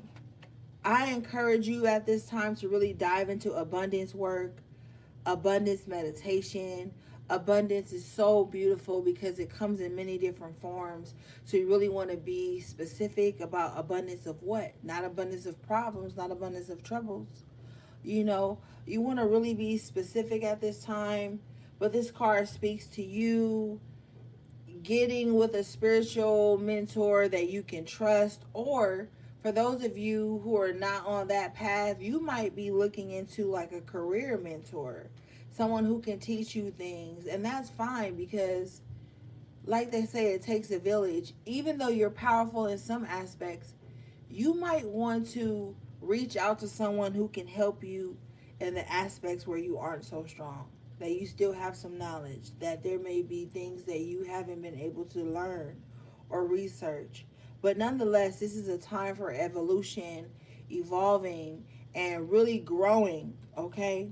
I encourage you at this time to really dive into abundance work, abundance meditation. Abundance is so beautiful because it comes in many different forms. So you really want to be specific about abundance of what? Not abundance of problems, not abundance of troubles. You know, you want to really be specific at this time. But this card speaks to you getting with a spiritual mentor that you can trust, or for those of you who are not on that path, you might be looking into like a career mentor, someone who can teach you things. And that's fine because like they say, it takes a village. Even though you're powerful in some aspects, you might want to reach out to someone who can help you in the aspects where you aren't so strong, that you still have some knowledge, that there may be things that you haven't been able to learn or research. But nonetheless, this is a time for evolution, evolving, and really growing, okay?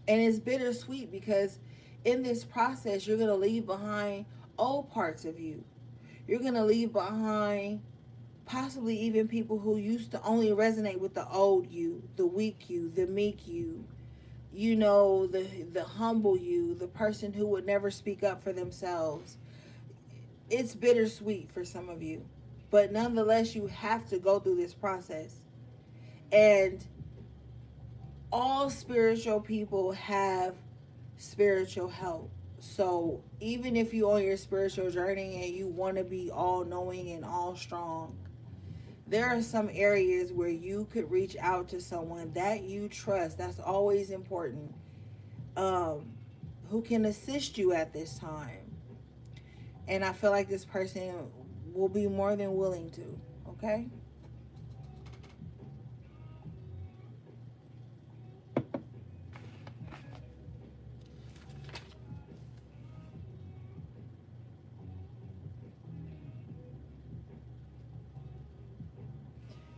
And it's bittersweet because in this process, you're going to leave behind old parts of you. You're going to leave behind possibly even people who used to only resonate with the old you, the weak you, the meek you, you know, the humble you, the person who would never speak up for themselves. It's bittersweet for some of you, but nonetheless, you have to go through this process. And all spiritual people have spiritual help. So even if you're on your spiritual journey and you want to be all knowing and all strong, there are some areas where you could reach out to someone that you trust. That's always important. Um, who can assist you at this time. And I feel like this person will be more than willing to. Okay?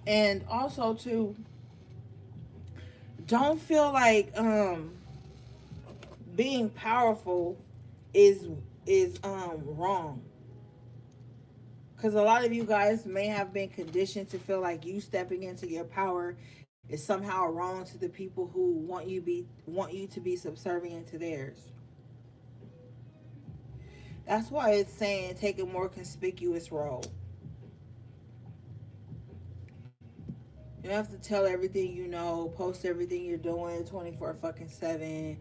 And also too, don't feel like being powerful is wrong, because a lot of you guys may have been conditioned to feel like you stepping into your power is somehow wrong to the people who want you to be subservient to theirs. That's why it's saying take a more conspicuous role. You don't have to tell everything you know, post everything you're doing 24 fucking 7,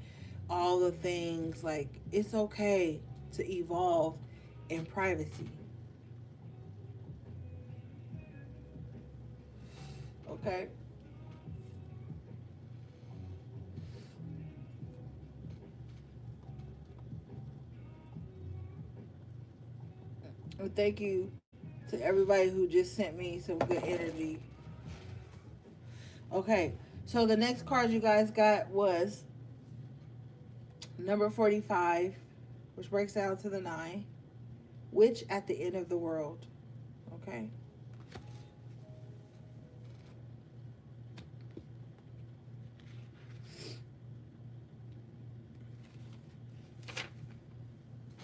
all the things. Like, it's okay to evolve in privacy. Okay? And thank you to everybody who just sent me some good energy. Okay, so the next card you guys got was number 45, which breaks down to the 9, which at the end of the world. Okay?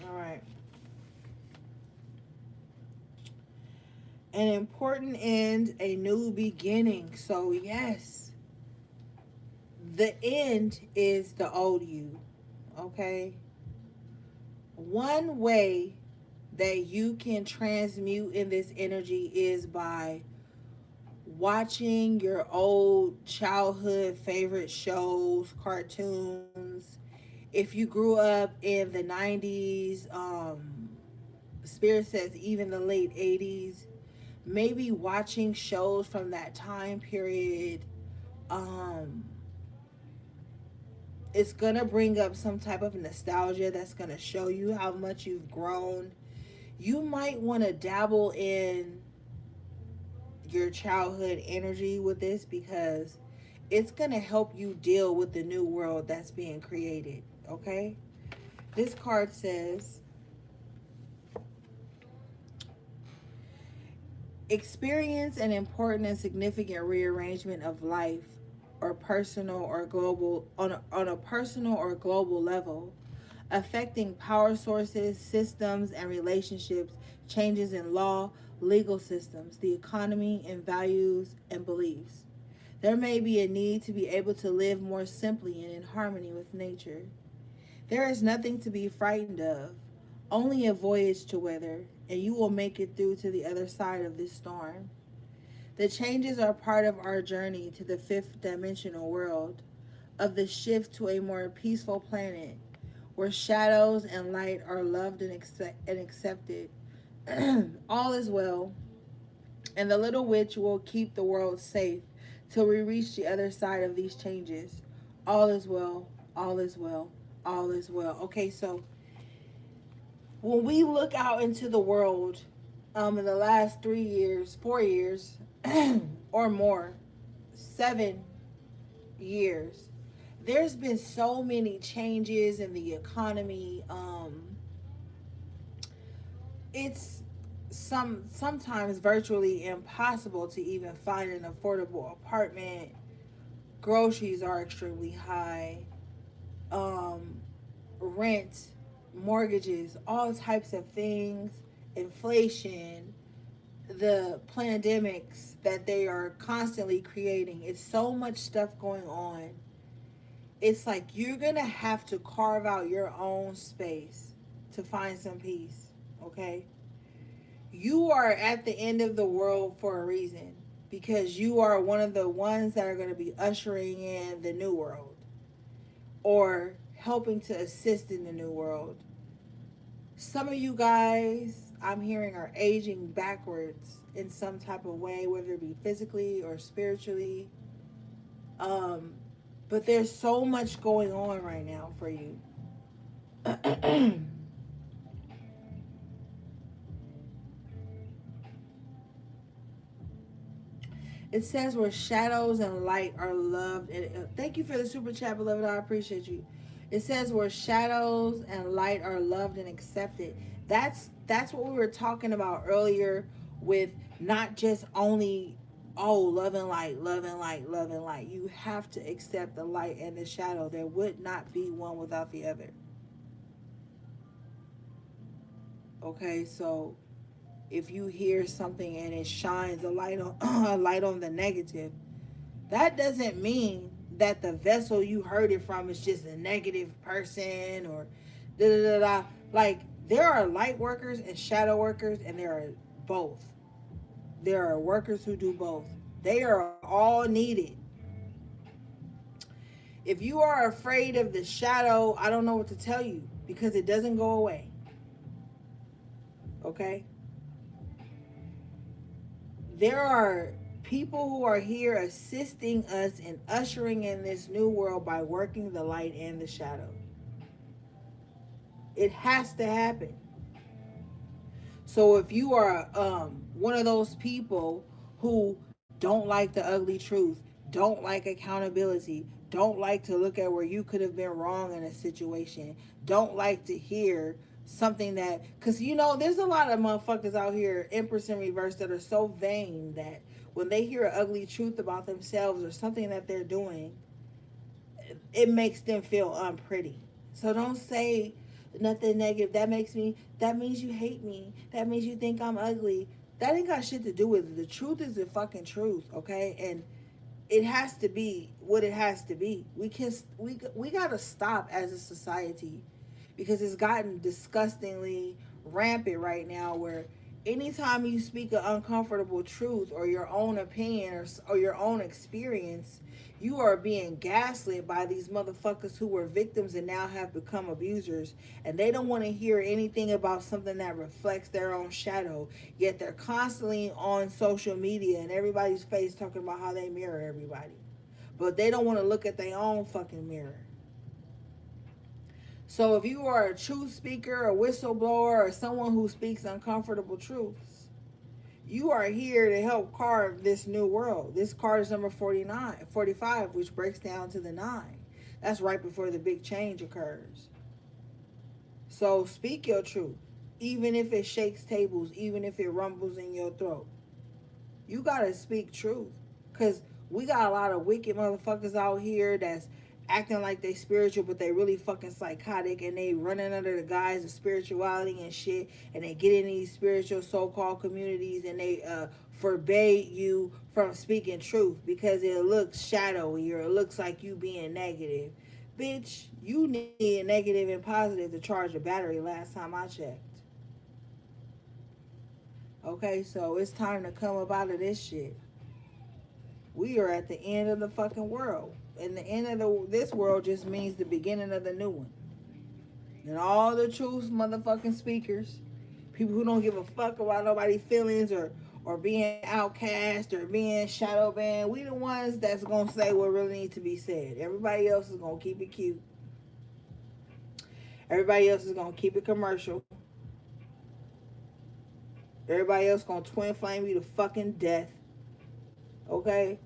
All right. An important end, a new beginning. So, yes, the end is the old you. Okay? One way that you can transmute in this energy is by watching your old childhood favorite shows, cartoons. If you grew up in the 90s, Spirit says even the late 80s, maybe watching shows from that time period, um, it's gonna bring up some type of nostalgia that's gonna show you how much you've grown. You might want to dabble in your childhood energy with this, because it's going to help you deal with the new world that's being created. Okay? This card says experience an important and significant rearrangement of life or personal or global on a personal or global level, affecting power sources, systems, and relationships, changes in law, legal systems, the economy, and values and beliefs. There may be a need to be able to live more simply and in harmony with nature. There is nothing to be frightened of, only a voyage to weather, and you will make it through to the other side of this storm. The changes are part of our journey to the fifth dimensional world, of the shift to a more peaceful planet where shadows and light are loved and accepted. All is well, and the little witch will keep the world safe till we reach the other side of these changes. All is well, all is well, all is well. Okay, so when we look out into the world, in the last 3 years, 4 years, or more, 7 years, there's been so many changes in the economy. It's sometimes virtually impossible to even find an affordable apartment. Groceries are extremely high. Um, Rent, mortgages, all types of things, inflation, the pandemics that they are constantly creating. It's so much stuff going on. It's like you're gonna have to carve out your own space to find some peace. Okay? You are at the end of the world for a reason, because you are one of the ones that are going to be ushering in the new world or helping to assist in the new world. Some of you guys, I'm hearing, are aging backwards in some type of way, whether it be physically or spiritually. Um, but there's so much going on right now for you. It says where shadows and light are loved. And thank you for the super chat, beloved. I appreciate you. It says where shadows and light are loved and accepted. That's what we were talking about earlier, with not just only oh, love and light, love and light, love and light. You have to accept the light and the shadow. There would not be one without the other. Okay, so if you hear something and it shines a light on a light on the negative, that doesn't mean that the vessel you heard it from is just a negative person or da da da da. Like, there are light workers and shadow workers, and there are both. There are workers who do both. They are all needed. If you are afraid of the shadow, I don't know what to tell you because it doesn't go away. Okay? There are people who are here assisting us in ushering in this new world by working the light and the shadow. It has to happen. So if you are one of those people who don't like the ugly truth, don't like accountability, don't like to look at where you could have been wrong in a situation, don't like to hear something that, because there's a lot of motherfuckers out here, Empress in reverse, that are so vain that when they hear an ugly truth about themselves or something that they're doing, it makes them feel unpretty. So don't say nothing negative. That means you hate me. That means you think I'm ugly. That ain't got shit to do with it. The truth is the fucking truth, okay? And it has to be what it has to be. We gotta stop as a society because it's gotten disgustingly rampant right now where anytime you speak an uncomfortable truth or your own opinion or your own experience, you are being gaslit by these motherfuckers who were victims and now have become abusers, and they don't want to hear anything about something that reflects their own shadow, yet they're constantly on social media and everybody's face talking about how they mirror everybody, but they don't want to look at their own fucking mirror. So if you are a truth speaker, a whistleblower, or someone who speaks uncomfortable truths, you are here to help carve this new world. This card is number 45, which breaks down to the 9. That's right before the big change occurs. So speak your truth, even if it shakes tables, even if it rumbles in your throat. You gotta speak truth, because we got a lot of wicked motherfuckers out here that's acting like they spiritual, but they really fucking psychotic, and they running under the guise of spirituality and shit, and they get in these spiritual so-called communities, and they forbade you from speaking truth because it looks shadowy or it looks like you being negative. Bitch, you need negative and positive to charge a battery last time I checked. Okay, so it's time to come up out of this shit. We are at the end of the fucking world. And the end of this world just means the beginning of the new one. And all the truth motherfucking speakers, people who don't give a fuck about nobody's feelings or being outcast or being shadow banned, we the ones that's gonna say what really needs to be said. Everybody else is gonna keep it cute. Everybody else is gonna keep it commercial. Everybody else gonna twin flame you to fucking death. Okay?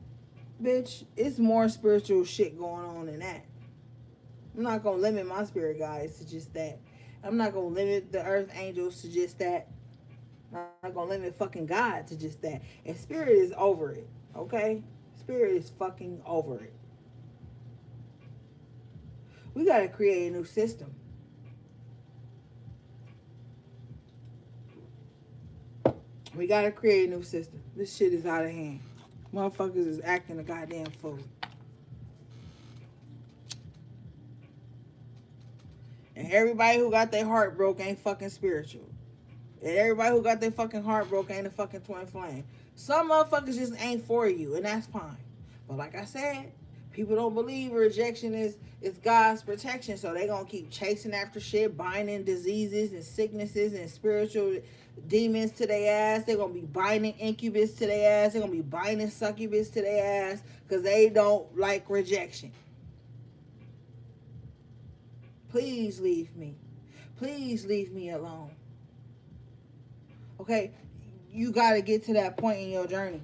Bitch, it's more spiritual shit going on than that. I'm not gonna limit my spirit guides to just that. I'm not gonna limit the earth angels to just that. I'm not gonna limit fucking God to just that. And spirit is over it. Okay? Spirit is fucking over it. We gotta create a new system. We gotta create a new system. This shit is out of hand. Motherfuckers is acting a goddamn fool. And everybody who got their heart broke ain't fucking spiritual. And everybody who got their fucking heart broke ain't a fucking twin flame. Some motherfuckers just ain't for you, and that's fine. But like I said, people don't believe rejection is God's protection, so they gonna keep chasing after shit, binding diseases and sicknesses and spiritual demons to their ass. They're gonna be binding incubus to their ass. They're gonna be binding succubus to their ass because they don't like rejection. Please leave me. Please leave me alone. Okay, you gotta get to that point in your journey.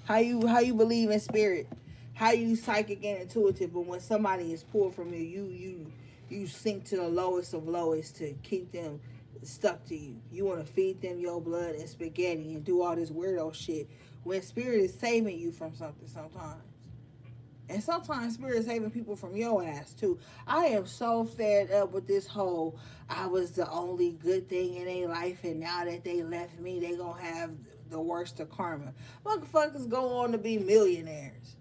How you believe in spirit, how you psychic and intuitive, but when somebody is pulled from you, you sink to the lowest of lowest to keep them stuck to you. You want to feed them your blood and spaghetti and do all this weirdo shit when spirit is saving you from something sometimes. And sometimes spirit is saving people from your ass too. I am so fed up with this whole I was the only good thing in their life and now that they left me, they gonna have the worst of karma. Motherfuckers go on to be millionaires.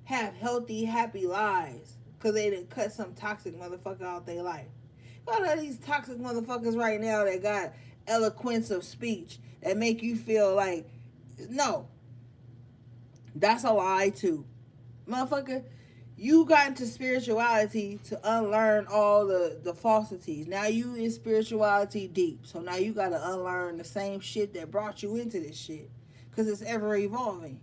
Have healthy, happy lives. Cause they didn't cut some toxic motherfucker out their life. A lot of these toxic motherfuckers right now that got eloquence of speech that make you feel like, no, that's a lie too. Motherfucker, you got into spirituality to unlearn all the falsities. Now you in spirituality deep. So now you gotta unlearn the same shit that brought you into this shit. Cause it's ever evolving.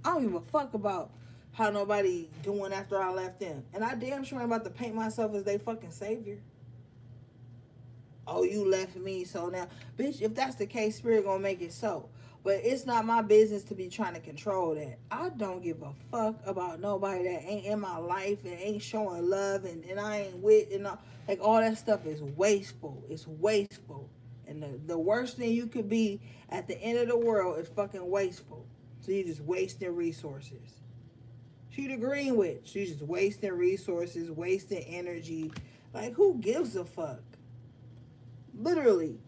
I don't give a fuck about how nobody doing after I left them. And I damn sure I'm about to paint myself as they fucking savior. Oh, you left me, so now, bitch, if that's the case, spirit gonna make it so. But it's not my business to be trying to control that. I don't give a fuck about nobody that ain't in my life and ain't showing love and I ain't with and all, like all that stuff is wasteful. It's wasteful. And the worst thing you could be at the end of the world is fucking wasteful. So you just wasting resources. She the green witch. She's just wasting resources, wasting energy. Like who gives a fuck? Literally.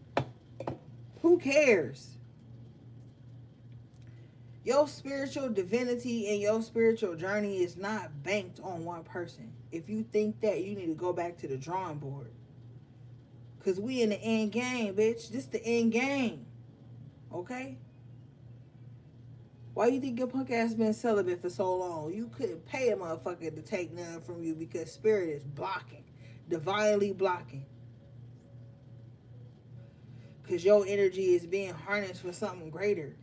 Who cares? Your spiritual divinity and your spiritual journey is not banked on one person. If you think that, you need to go back to the drawing board. Because we in the end game, bitch. This the end game. Okay? Why you think your punk ass been celibate for so long? You couldn't pay a motherfucker to take none from you because spirit is blocking. Divinely blocking. Because your energy is being harnessed for something greater.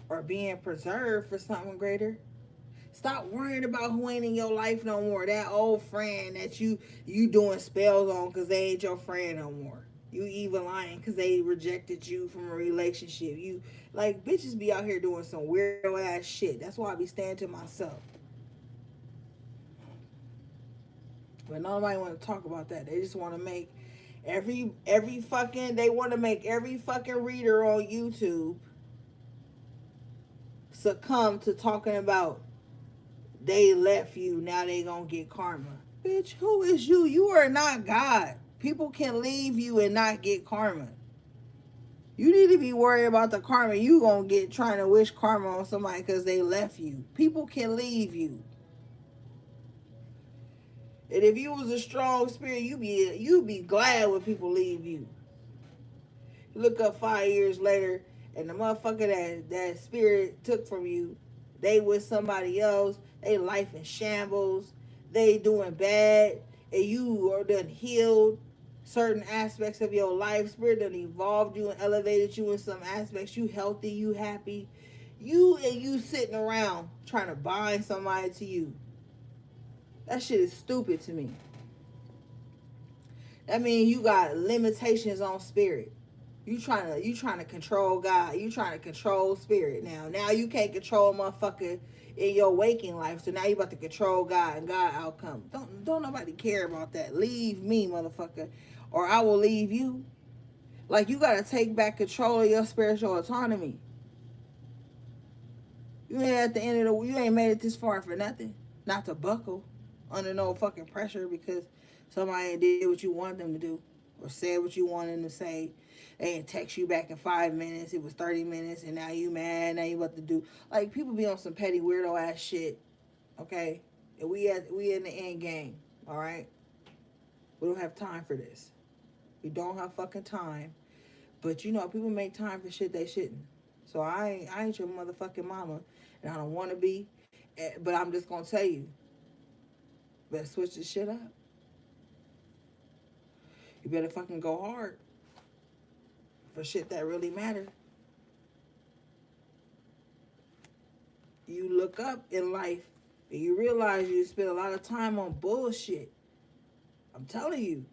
Or being preserved for something greater. Stop worrying about who ain't in your life no more. That old friend that you doing spells on because they ain't your friend no more. You evil lying because they rejected you from a relationship. You like bitches be out here doing some weirdo ass shit. That's why I be staying to myself. But nobody want to talk about that. They just want to make every fucking they want to make every fucking reader on YouTube succumb to talking about they left you, now they gonna get karma. Bitch, who is you? You are not God. People can leave you and not get karma. You need to be worried about the karma you gonna get trying to wish karma on somebody because they left you. People can leave you. And if you was a strong spirit, you'd be glad when people leave you. You look up 5 years later and the motherfucker that spirit took from you, they with somebody else, they life in shambles, they doing bad, and you are done healed certain aspects of your life. Spirit done evolved you and elevated you in some aspects. You healthy, you happy. You sitting around trying to bind somebody to you. That shit is stupid to me. That means you got limitations on spirit. You trying to control God. You trying to control spirit now. Now you can't control motherfucker in your waking life. So now you about to control God and God outcome. Don't nobody care about that. Leave me, motherfucker, or I will leave you. Like you gotta take back control of your spiritual autonomy. You ain't at the end of the you ain't made it this far for nothing. Not to buckle under no fucking pressure because somebody did what you wanted them to do or said what you wanted them to say. They didn't text you back in 5 minutes. It was 30 minutes, and now you mad. Now you about to do like people be on some petty weirdo ass shit. Okay, and we in the end game. All right, we don't have time for this. We don't have fucking time. But you know, people make time for shit they shouldn't. So I ain't your motherfucking mama, and I don't want to be. But I'm just gonna tell you, better switch this shit up. You better fucking go hard for shit that really matter. You look up in life and you realize you spend a lot of time on bullshit. I'm telling you.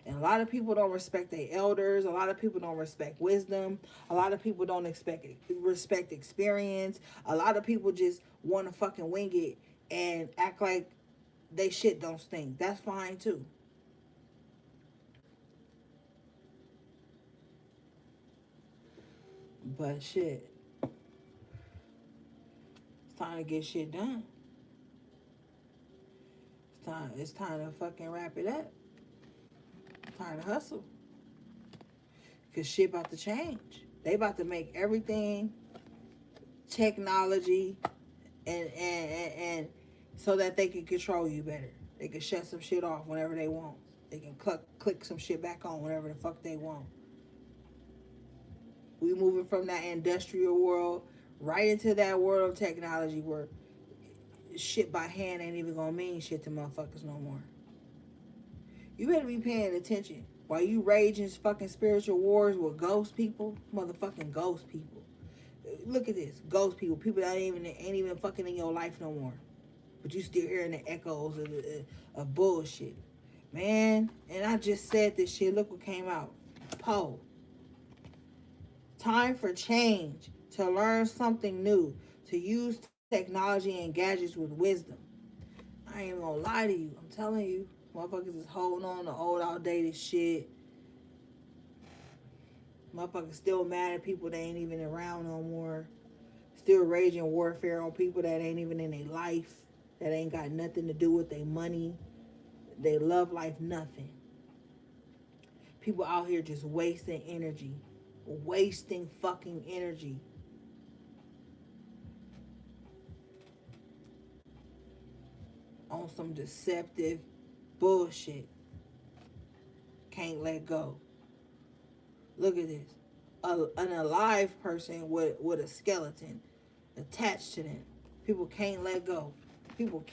And a lot of people don't respect their elders. A lot of people don't respect wisdom. A lot of people don't respect experience. A lot of people just want to fucking wing it and act like they shit don't stink. That's fine too. But shit, it's time to get shit done. It's time to fucking wrap it up. It's time to hustle. Cause shit about to change. They about to make everything technology and so that they can control you better. They can shut some shit off whenever they want. They can click some shit back on whenever the fuck they want. We moving from that industrial world right into that world of technology where shit by hand ain't even gonna mean shit to motherfuckers no more. You better be paying attention. While you raging fucking spiritual wars with ghost people, motherfucking ghost people. Look at this, ghost people, people that ain't even fucking in your life no more, but you still hearing the echoes of bullshit, man. And I just said this shit. Look what came out. Poe. Time for change. To learn something new. To use technology and gadgets with wisdom. I ain't even gonna lie to you. I'm telling you, motherfuckers is holding on to old outdated shit. Motherfuckers still mad at people that ain't even around no more. Still raging warfare on people that ain't even in their life. That ain't got nothing to do with their money. They love life, nothing. People out here just wasting energy. Wasting fucking energy. On some deceptive bullshit. Can't let go. Look at this. An alive person with a skeleton attached to them. People can't let go. People.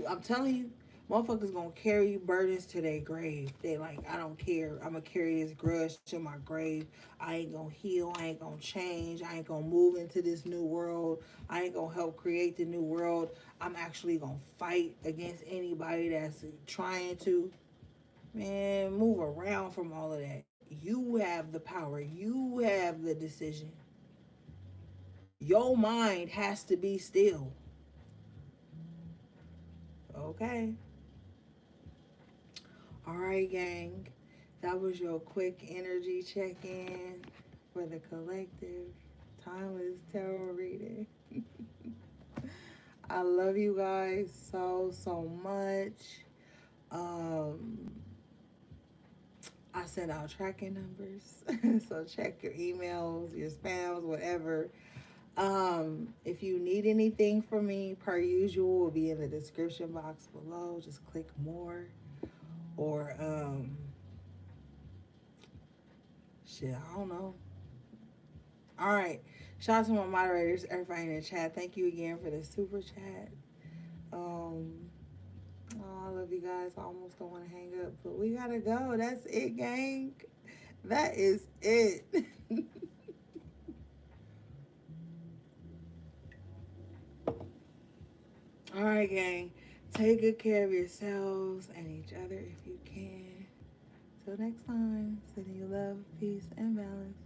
I'm telling you, motherfuckers gonna carry burdens to their grave. They like, I don't care. I'm gonna carry this grudge to my grave. I ain't gonna heal. I ain't gonna change. I ain't gonna move into this new world. I ain't gonna help create the new world. I'm actually gonna fight against anybody that's trying to. Man, move around from all of that. You have the power. You have the decision. Your mind has to be still. Okay. All right, gang. That was your quick energy check in for the collective. Timeless tarot reading. I love you guys so much. Um, I send out tracking numbers. So check your emails, your spams, whatever. If you need anything from me, per usual, will be in the description box below. Just click more. Or shit, I don't know. All right. Shout out to my moderators, everybody in the chat. Thank you again for the super chat. Um, oh, I love you guys. I almost don't want to hang up, but we gotta go. That's it, gang. That is it. All right, gang. Take good care of yourselves and each other if you can. Till next time, sending you love, peace, and balance.